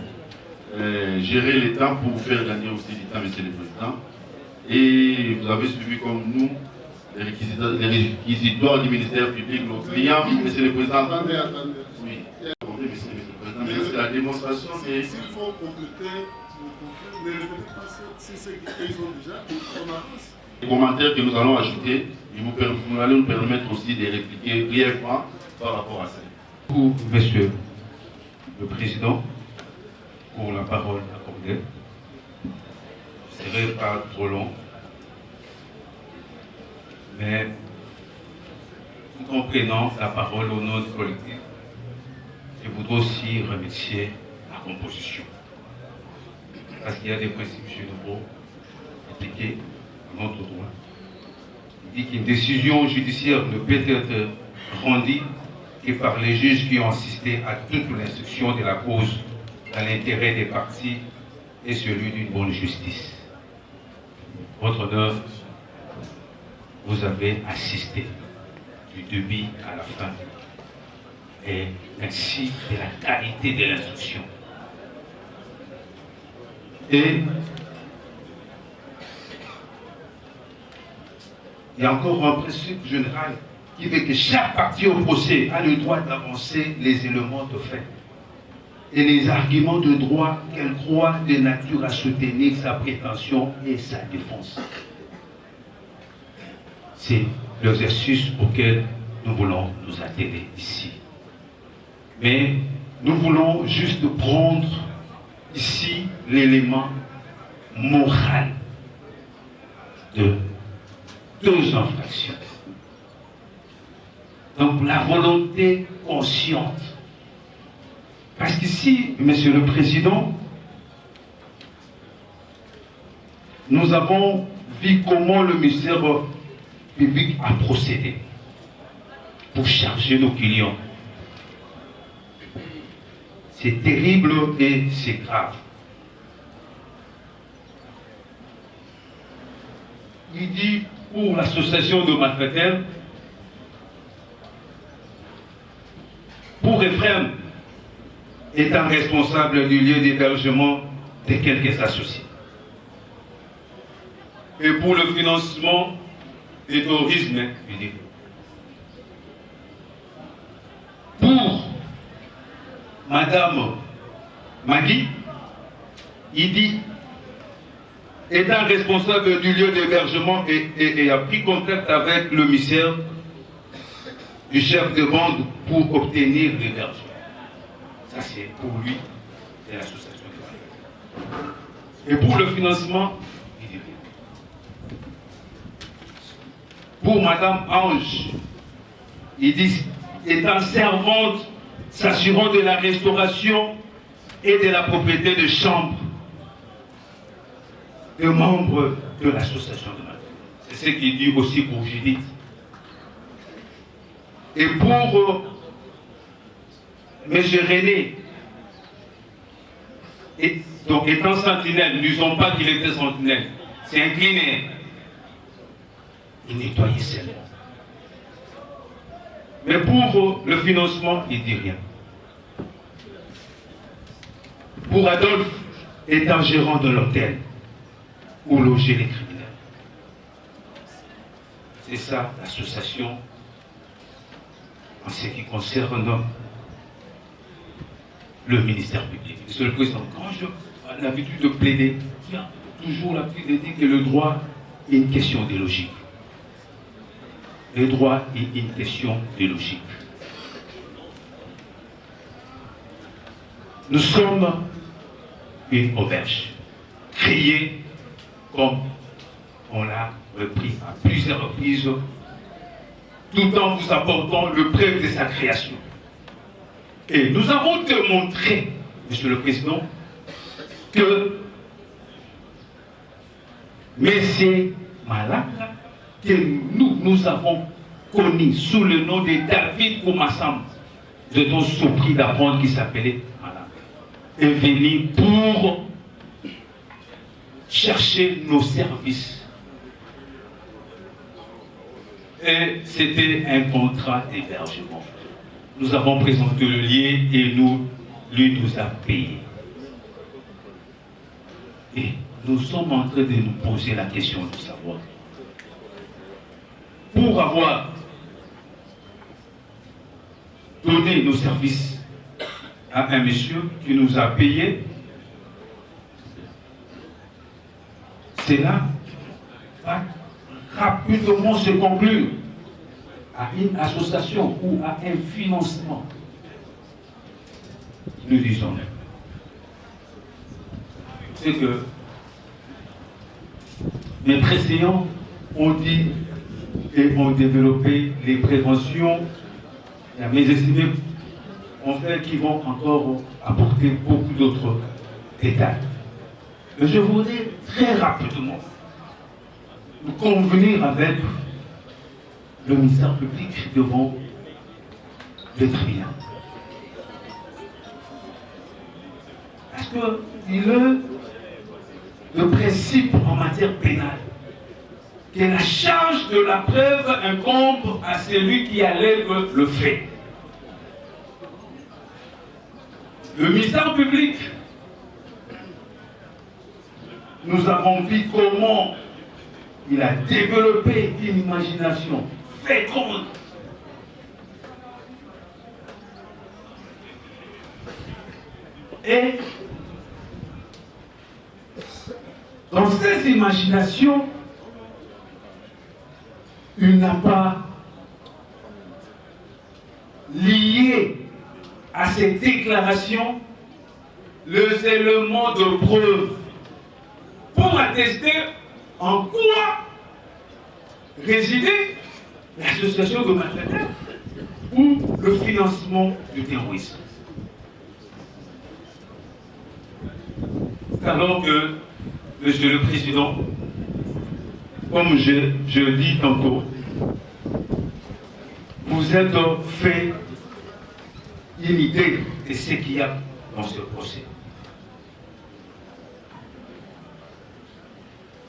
géré les temps pour vous faire gagner aussi du temps, Monsieur le Président. Et vous avez suivi comme nous les réquisitoires du ministère public, nos clients, Monsieur le Président. Attendez. Oui. Attendez, Monsieur le Président. Mais c'est la démonstration des... S'il faut compléter, ne répétez pas si c'est qu'ils ont déjà on avance. Les commentaires que nous allons ajouter, vous allez nous permettre aussi de répliquer brièvement par rapport à ça. Beaucoup, Monsieur le Président, pour la parole accordée. Je ne serai pas trop long, mais tout en prenant la parole au nom du collectif, je voudrais aussi remercier la composition. Parce qu'il y a des principes généraux appliqués à notre droit. Il dit qu'une décision judiciaire ne peut être rendue que par les juges qui ont assisté à toute l'instruction de la cause dans l'intérêt des parties et celui d'une bonne justice. Votre honneur, vous avez assisté du début à la fin et ainsi de la qualité de l'instruction. Et il y a encore un principe général qui veut que chaque partie au procès a le droit d'avancer les éléments de fait et les arguments de droit qu'elle croit de nature à soutenir sa prétention et sa défense. C'est l'exercice auquel nous voulons nous atteler ici. Mais nous voulons juste prendre ici l'élément moral de 2 infractions. Donc la volonté consciente. Parce qu'ici, Monsieur le Président, nous avons vu comment le ministère public a procédé pour charger nos clients. C'est terrible et c'est grave. Il dit pour l'association de malfaiteurs, pour Ephraim, étant responsable du lieu d'hébergement de quelques associés. Et pour le financement du tourisme, il dit. Pour Madame Magui, il dit, étant responsable du lieu d'hébergement et a pris contact avec le ministère du chef de bande pour obtenir l'hébergement. Ça, c'est pour lui, c'est l'association de malfaiteurs. Et pour le financement, il dit pour Madame Ange, il dit, étant servante, s'assurant de la restauration et de la propriété de chambres de membres de l'association de malfaiteurs. C'est ce qu'il dit aussi pour Judith. Et pour M. René, donc étant sentinelle, n'usons pas qu'il était sentinelle, c'est incliné. Il nettoyait seulement. Mais pour le financement, il ne dit rien. Pour Adolphe, étant gérant de l'hôtel où loger les criminels. C'est ça l'association en ce qui concerne le ministère public. Monsieur le Président, quand j'ai l'habitude de plaider, il y a toujours l'habitude de dire que le droit est une question de logique. Le droit est une question de logique. Nous sommes une auberge créée comme on l'a repris à plusieurs reprises, tout en vous apportant le preuve de sa création. Et nous avons démontré, Monsieur le Président, que M. Malaka, que nous avons connu sous le nom de David Koumassam, nous étions surpris d'apprendre qu'il s'appelait Malaka, est venu pour chercher nos services. Et c'était un contrat d'hébergement. Nous avons présenté le lien et lui nous a payé. Et nous sommes en train de nous poser la question de savoir, pour avoir donné nos services à un monsieur qui nous a payé, cela va rapidement se conclure à une association ou à un financement. Nous disons, c'est que mes précédents ont dit et ont développé les préventions, mes estimés ont fait qui vont encore apporter beaucoup d'autres détails. Mais je voudrais très rapidement nous convenir avec le ministère public devant le tribunal. Parce qu'il est le principe en matière pénale que la charge de la preuve incombe à celui qui allègue le fait. Le ministère public, nous avons vu comment il a développé une imagination féconde. Et dans ces imaginations, il n'a pas lié à ces déclarations les éléments de preuve pour attester en quoi résidait l'association de malfaiteurs ou le financement du terrorisme. Alors que, Monsieur le Président, comme je dis tantôt, vous êtes fait une idée de ce qu'il y a dans ce procès.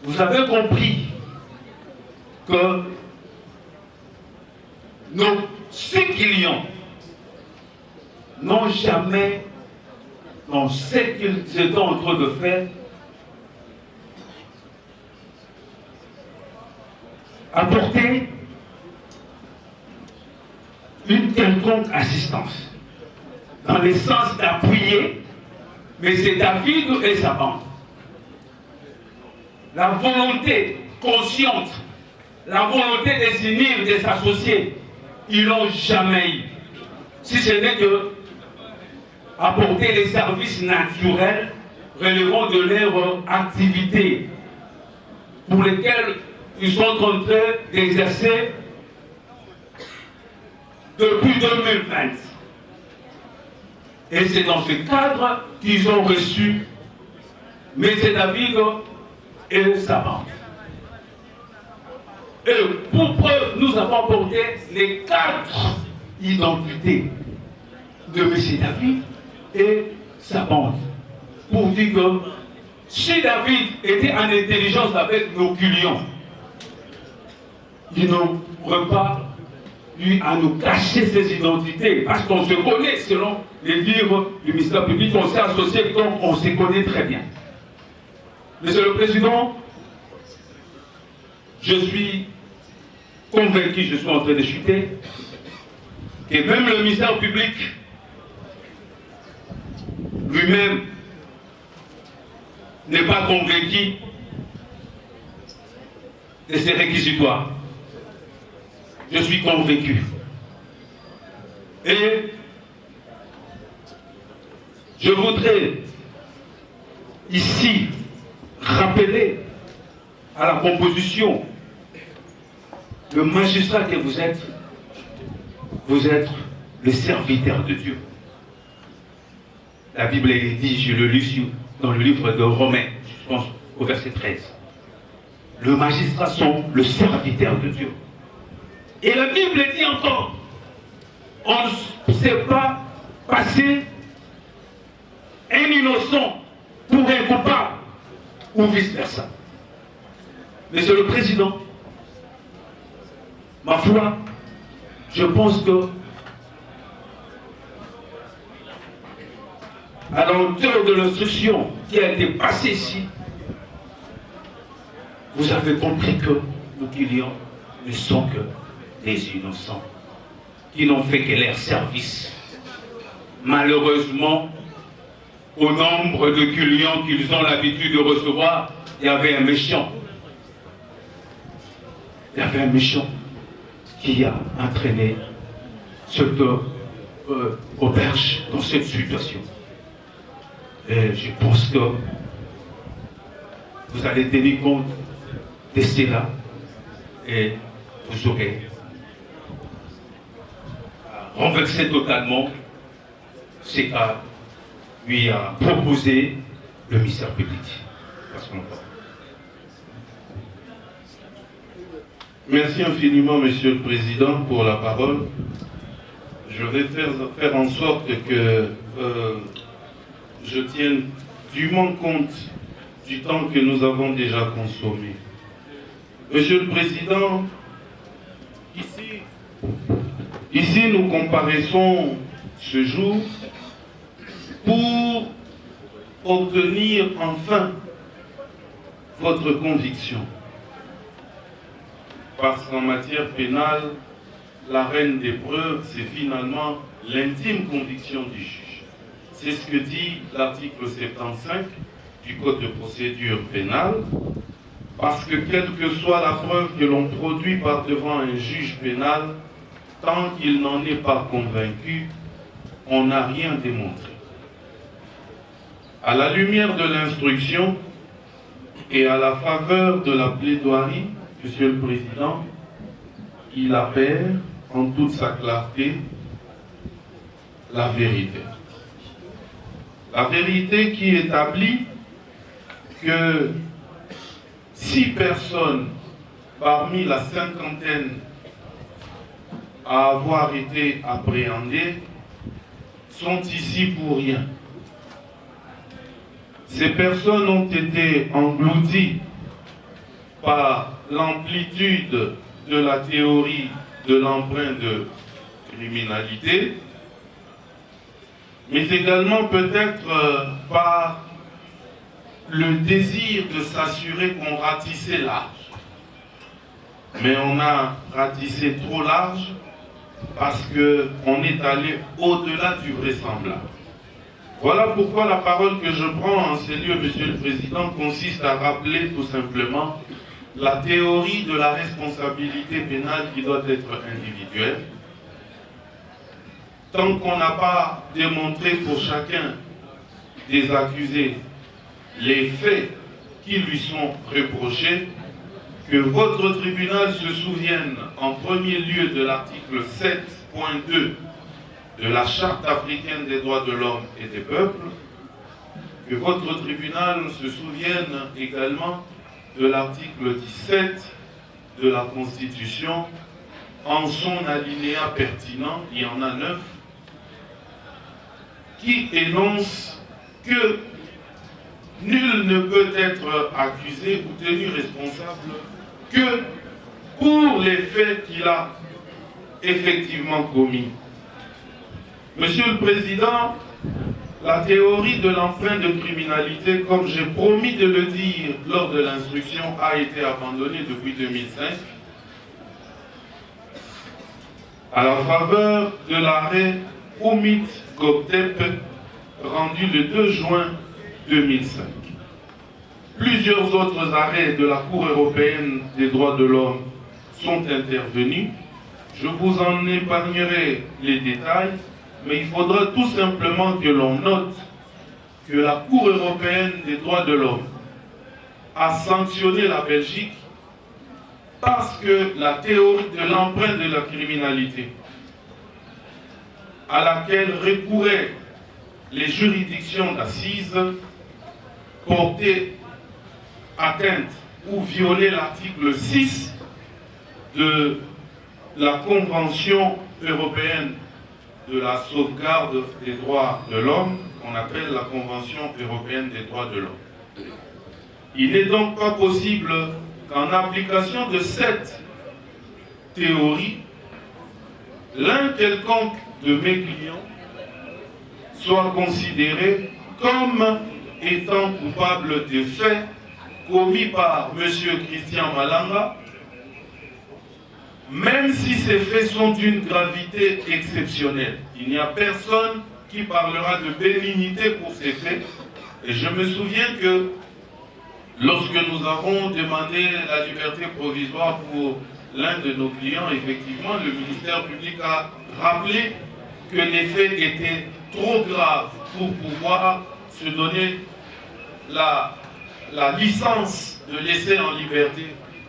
Vous avez compris que nos 6 clients n'ont jamais, dans ce qu'ils étaient en train de faire, apporté une quelconque assistance, dans le sens d'appuyer, mais c'est David et sa bande. La volonté consciente, la volonté de s'unir, de s'associer, ils n'ont jamais eu. Si ce n'est que apporter les services naturels relevant de leur activité, pour lesquels ils sont en train d'exercer depuis 2020. Et c'est dans ce cadre qu'ils ont reçu M. David et sa bande. Et pour preuve, nous avons apporté les 4 identités de M. David et sa bande. Pour dire que si David était en intelligence avec nos clients, il n'aurait pas eu à nous cacher ses identités, parce qu'on se connaît selon les livres du ministère public, on s'est associé donc on se connaît très bien. Monsieur le Président, je suis convaincu, je suis en train de chuter, que même le ministère public lui-même n'est pas convaincu de ces réquisitoires. Je suis convaincu. Et je voudrais ici rappeler à la composition le magistrat que vous êtes le serviteur de Dieu. La Bible est dit, je le lis dans le livre de Romains, je pense au verset 13. Le magistrat sont le serviteur de Dieu. Et la Bible dit encore, on ne sait pas passer un innocent pour un coupable, ou vice-versa. Monsieur le Président, ma foi, je pense que à l'entour de l'instruction qui a été passée ici, vous avez compris que nos clients ne sont que des innocents qui n'ont fait que leur service. Malheureusement, au nombre de clients qu'ils ont l'habitude de recevoir, il y avait un méchant. Il y avait un méchant qui a entraîné cette auberge dans cette situation. Et je pense que vous allez tenir compte de cela et vous aurez renversé totalement ce qu'a lui a proposé le ministère public. Merci infiniment, Monsieur le Président, pour la parole. Je vais faire en sorte que je tienne dûment compte du temps que nous avons déjà consommé. Monsieur le Président, ici nous comparaissons ce jour pour obtenir enfin votre conviction. Parce qu'en matière pénale, la reine des preuves, c'est finalement l'intime conviction du juge. C'est ce que dit l'article 75 du Code de procédure pénale, parce que quelle que soit la preuve que l'on produit par devant un juge pénal, tant qu'il n'en est pas convaincu, on n'a rien démontré. À la lumière de l'instruction et à la faveur de la plaidoirie, Monsieur le Président, il appelle en toute sa clarté la vérité. La vérité qui établit que 6 personnes parmi la 50aine à avoir été appréhendées sont ici pour rien. Ces personnes ont été englouties par l'amplitude de la théorie de l'emprunt de criminalité, mais également peut-être par le désir de s'assurer qu'on ratissait large. Mais on a ratissé trop large parce qu'on est allé au-delà du vraisemblable. Voilà pourquoi la parole que je prends en ces lieux, Monsieur le Président, consiste à rappeler tout simplement la théorie de la responsabilité pénale qui doit être individuelle. Tant qu'on n'a pas démontré pour chacun des accusés les faits qui lui sont reprochés, que votre tribunal se souvienne en premier lieu de l'article 7.2 de la Charte africaine des droits de l'homme et des peuples, que votre tribunal se souvienne également de l'article 17 de la Constitution en son alinéa pertinent, il y en a 9, qui énonce que nul ne peut être accusé ou tenu responsable que pour les faits qu'il a effectivement commis. Monsieur le Président, la théorie de l'emprunt de criminalité, comme j'ai promis de le dire lors de l'instruction, a été abandonnée depuis 2005 à la faveur de l'arrêt Oumit Gobtep rendu le 2 juin 2005. Plusieurs autres arrêts de la Cour européenne des droits de l'homme sont intervenus. Je vous en épargnerai les détails, mais il faudra tout simplement que l'on note que la Cour européenne des droits de l'homme a sanctionné la Belgique parce que la théorie de l'emprunt de la criminalité à laquelle recouraient les juridictions d'assises portait atteinte ou violait l'article 6 de la Convention européenne de la sauvegarde des droits de l'homme, qu'on appelle la Convention européenne des droits de l'homme. Il n'est donc pas possible qu'en application de cette théorie, l'un quelconque de mes clients soit considéré comme étant coupable des faits commis par M. Christian Malanga, même si ces faits sont d'une gravité exceptionnelle. Il n'y a personne qui parlera de bénignité pour ces faits. Et je me souviens que lorsque nous avons demandé la liberté provisoire pour l'un de nos clients, effectivement, le ministère public a rappelé que les faits étaient trop graves pour pouvoir se donner la licence de laisser en liberté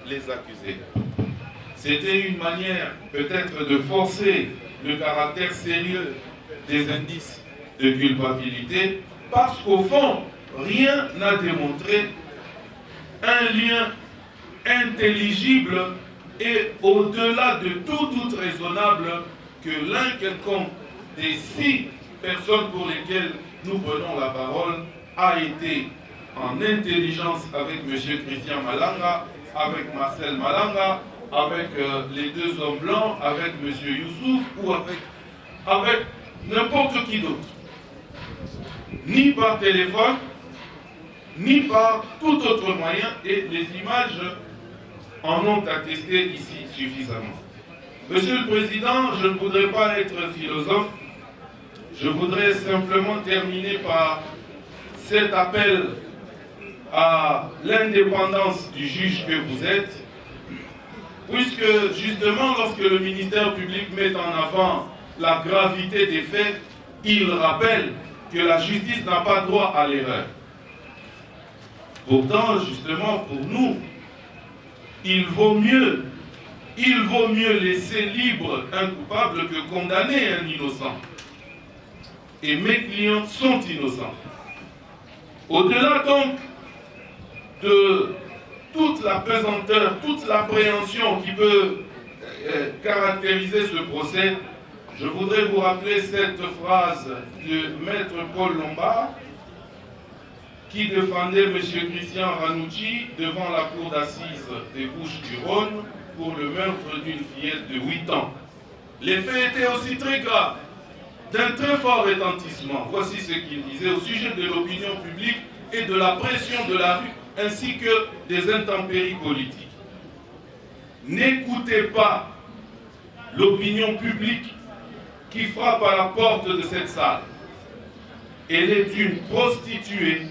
les accusés. C'était une manière peut-être de forcer le caractère sérieux des indices de culpabilité, parce qu'au fond, rien n'a démontré un lien intelligible et au-delà de tout doute raisonnable que l'un quelconque des 6 personnes pour lesquelles nous prenons la parole a été en intelligence avec M. Christian Malanga, avec Marcel Malanga, avec les 2 hommes blancs, avec M. Youssouf ou avec n'importe qui d'autre. Ni par téléphone, ni par tout autre moyen, et les images en ont attesté ici suffisamment. Monsieur le Président, je ne voudrais pas être philosophe, je voudrais simplement terminer par cet appel à l'indépendance du juge que vous êtes, puisque justement lorsque le ministère public met en avant la gravité des faits, il rappelle que la justice n'a pas droit à l'erreur. Pourtant, justement, pour nous, il vaut mieux laisser libre un coupable que condamner un innocent. Et mes clients sont innocents. Au-delà donc de toute la pesanteur, toute l'appréhension qui peut caractériser ce procès, je voudrais vous rappeler cette phrase de Maître Paul Lombard qui défendait M. Christian Ranucci devant la cour d'assises des Bouches-du-Rhône pour le meurtre d'une fillette de 8 ans. Les faits étaient aussi très graves, d'un très fort retentissement. Voici ce qu'il disait au sujet de l'opinion publique et de la pression de la rue, ainsi que des intempéries politiques. N'écoutez pas l'opinion publique qui frappe à la porte de cette salle. Elle est une prostituée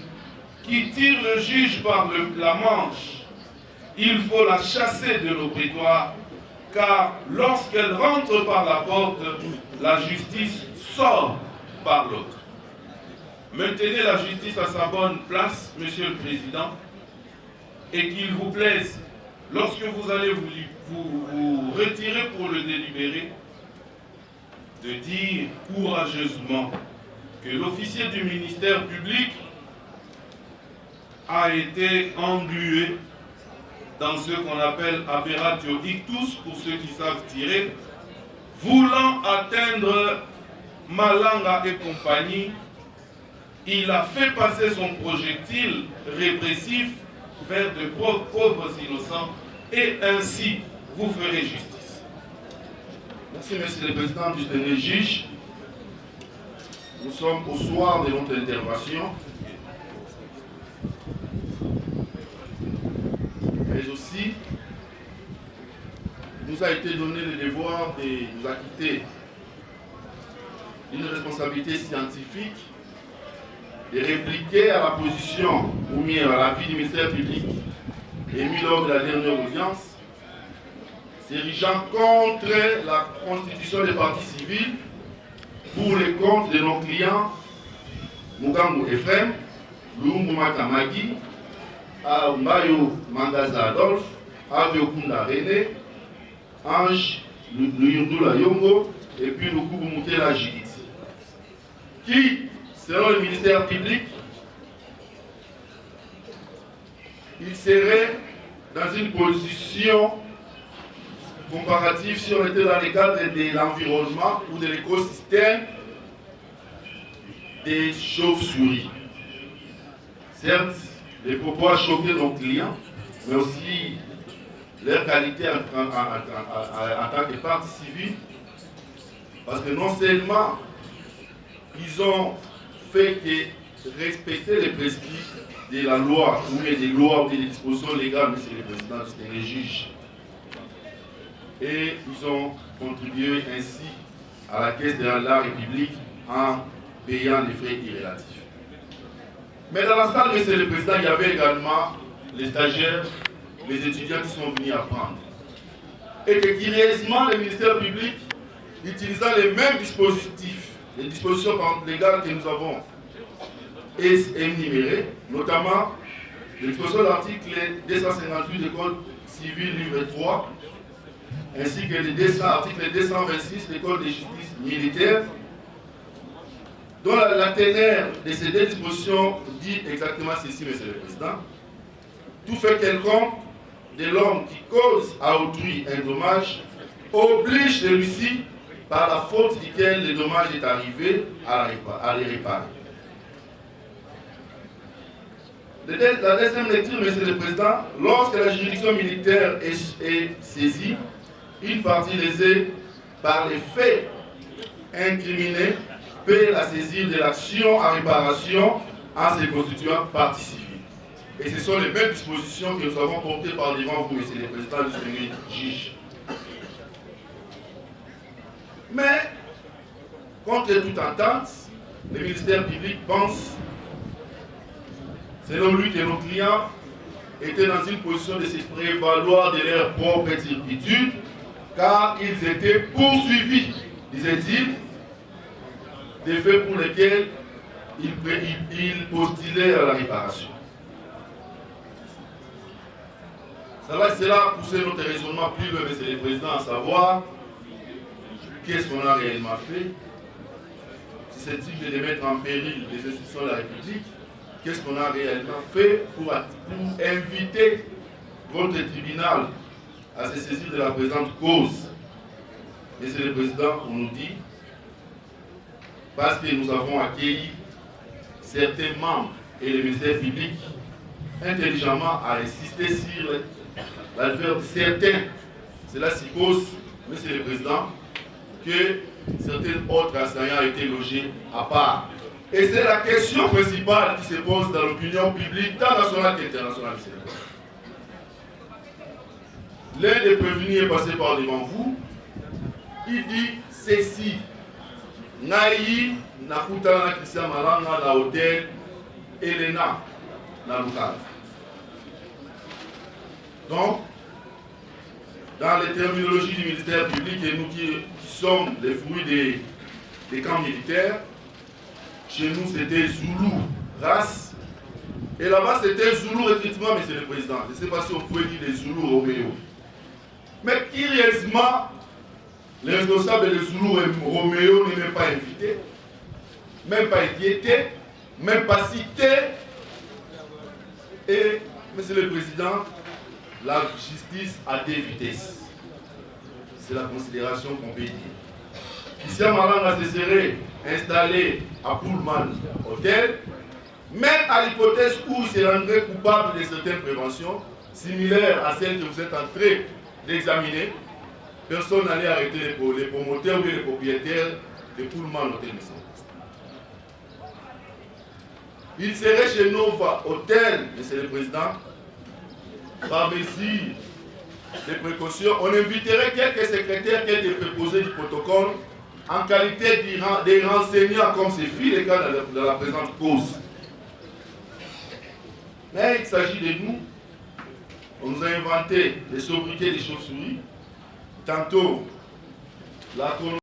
qui tire le juge par la manche. Il faut la chasser de nos prétoires, car lorsqu'elle rentre par la porte, la justice sort par l'autre. Maintenez la justice à sa bonne place, Monsieur le Président, et qu'il vous plaise, lorsque vous allez vous retirer pour le délibérer, de dire courageusement que l'officier du ministère public a été englué dans ce qu'on appelle aberratio ictus, pour ceux qui savent tirer, voulant atteindre Malanga et compagnie. Il a fait passer son projectile répressif vers de pauvres innocents, et ainsi vous ferez justice. Merci, Monsieur le Président, distingué juge. Nous sommes au soir de notre intervention, mais aussi nous a été donné le devoir de nous acquitter d'une responsabilité scientifique, de répliquer à la position ou bien à l'avis du ministère public émis lors de la dernière audience, s'érigeant contre la constitution des partis civils pour les comptes de nos clients Mugambo Ephraim, Lumbu Matamagi, Mbayo Mangaza Adolphe, Abiokunda René, Ange Luyundula Yongo et puis Lukubu Mutela Judith, qui, selon le ministère public, il serait dans une position comparative si on était dans le cadre de l'environnement ou de l'écosystème des chauves-souris. Certes, les propos ont choqué nos clients, mais aussi leur qualité en tant que partie civile, parce que non seulement ils ont fait que respecter les prescrits de la loi, ou des lois ou des dispositions légales, monsieur le Président, c'était les juges. Et ils ont contribué ainsi à la caisse de la République en payant les frais irrélatifs. Mais dans la salle, monsieur le Président, il y avait également les stagiaires, les étudiants qui sont venus apprendre. Et que curieusement, le ministère public, utilisant les mêmes dispositifs, les dispositions légales que nous avons énumérées, notamment l'exposition de l'article 258 du Code civil livre 3, ainsi que l'article 226 du Code de justice militaire, dont la teneur de ces deux dispositions dit exactement ceci, Monsieur le Président. Tout fait quelconque de l'homme qui cause à autrui un dommage oblige celui-ci, par la faute duquel le dommage est arrivé, à les réparer. La deuxième lecture, Monsieur le Président, lorsque la juridiction militaire est saisie, une partie lésée par les faits incriminés peut la saisir de l'action à réparation en se constituant partie civile. Et ce sont les mêmes dispositions que nous avons portées par devant vous, Monsieur le Président, distingué juge. Mais, contre toute attente, le ministère public pense, selon lui, que nos clients étaient dans une position de se prévaloir de leur propre turpitude, car ils étaient poursuivis, disait-il, des faits pour lesquels ils postulaient à la réparation. Cela a poussé notre raisonnement plus loin, Monsieur le Président, à savoir qu'est-ce qu'on a réellement fait, si c'est-il de mettre en péril les institutions de la République, qu'est-ce qu'on a réellement fait pour inviter votre tribunal à se saisir de la présente cause. Monsieur le Président, on nous dit, parce que nous avons accueilli certains membres et le ministère public intelligemment a insisté sur l'affaire de certains. Cela suppose, Monsieur le Président, que certains autres enseignants ont été logés à part. Et c'est la question principale qui se pose dans l'opinion publique, tant nationale qu'internationale. L'un des prévenus est passé par devant vous. Il dit ceci. Naï nakutana na Christian Malanga na hôtel Elena na local. Donc, dans les terminologies du ministère public et nous qui sommes les fruits des camps militaires, chez nous c'était Zoulou, race. Et là-bas c'était Zoulou recrutement, Monsieur le Président. Je ne sais pas si on pouvait dire des Zoulous Roméo. Mais curieusement, les responsables de Zoulou et Roméo ne m'ont pas invité, même pas étiqueté, même pas cité. Et, Monsieur le Président, la justice a deux vitesses. C'est la considération qu'on peut dire. Christian Malanga se serait installé à Pullman Hotel, même à l'hypothèse où il se rendrait coupable de certaines préventions, similaires à celles que vous êtes en train d'examiner, personne n'allait arrêter les promoteurs ou les propriétaires de Pullman Hotel. Il serait chez Nova Hotel, Monsieur le Président, par mesure de précaution, on inviterait quelques secrétaires, quelques préposés du protocole en qualité des renseignants comme c'est fait le cas dans la présente cause. Mais il s'agit de nous. On nous a inventé les sobriquets des chauves-souris. Tantôt, la colonie.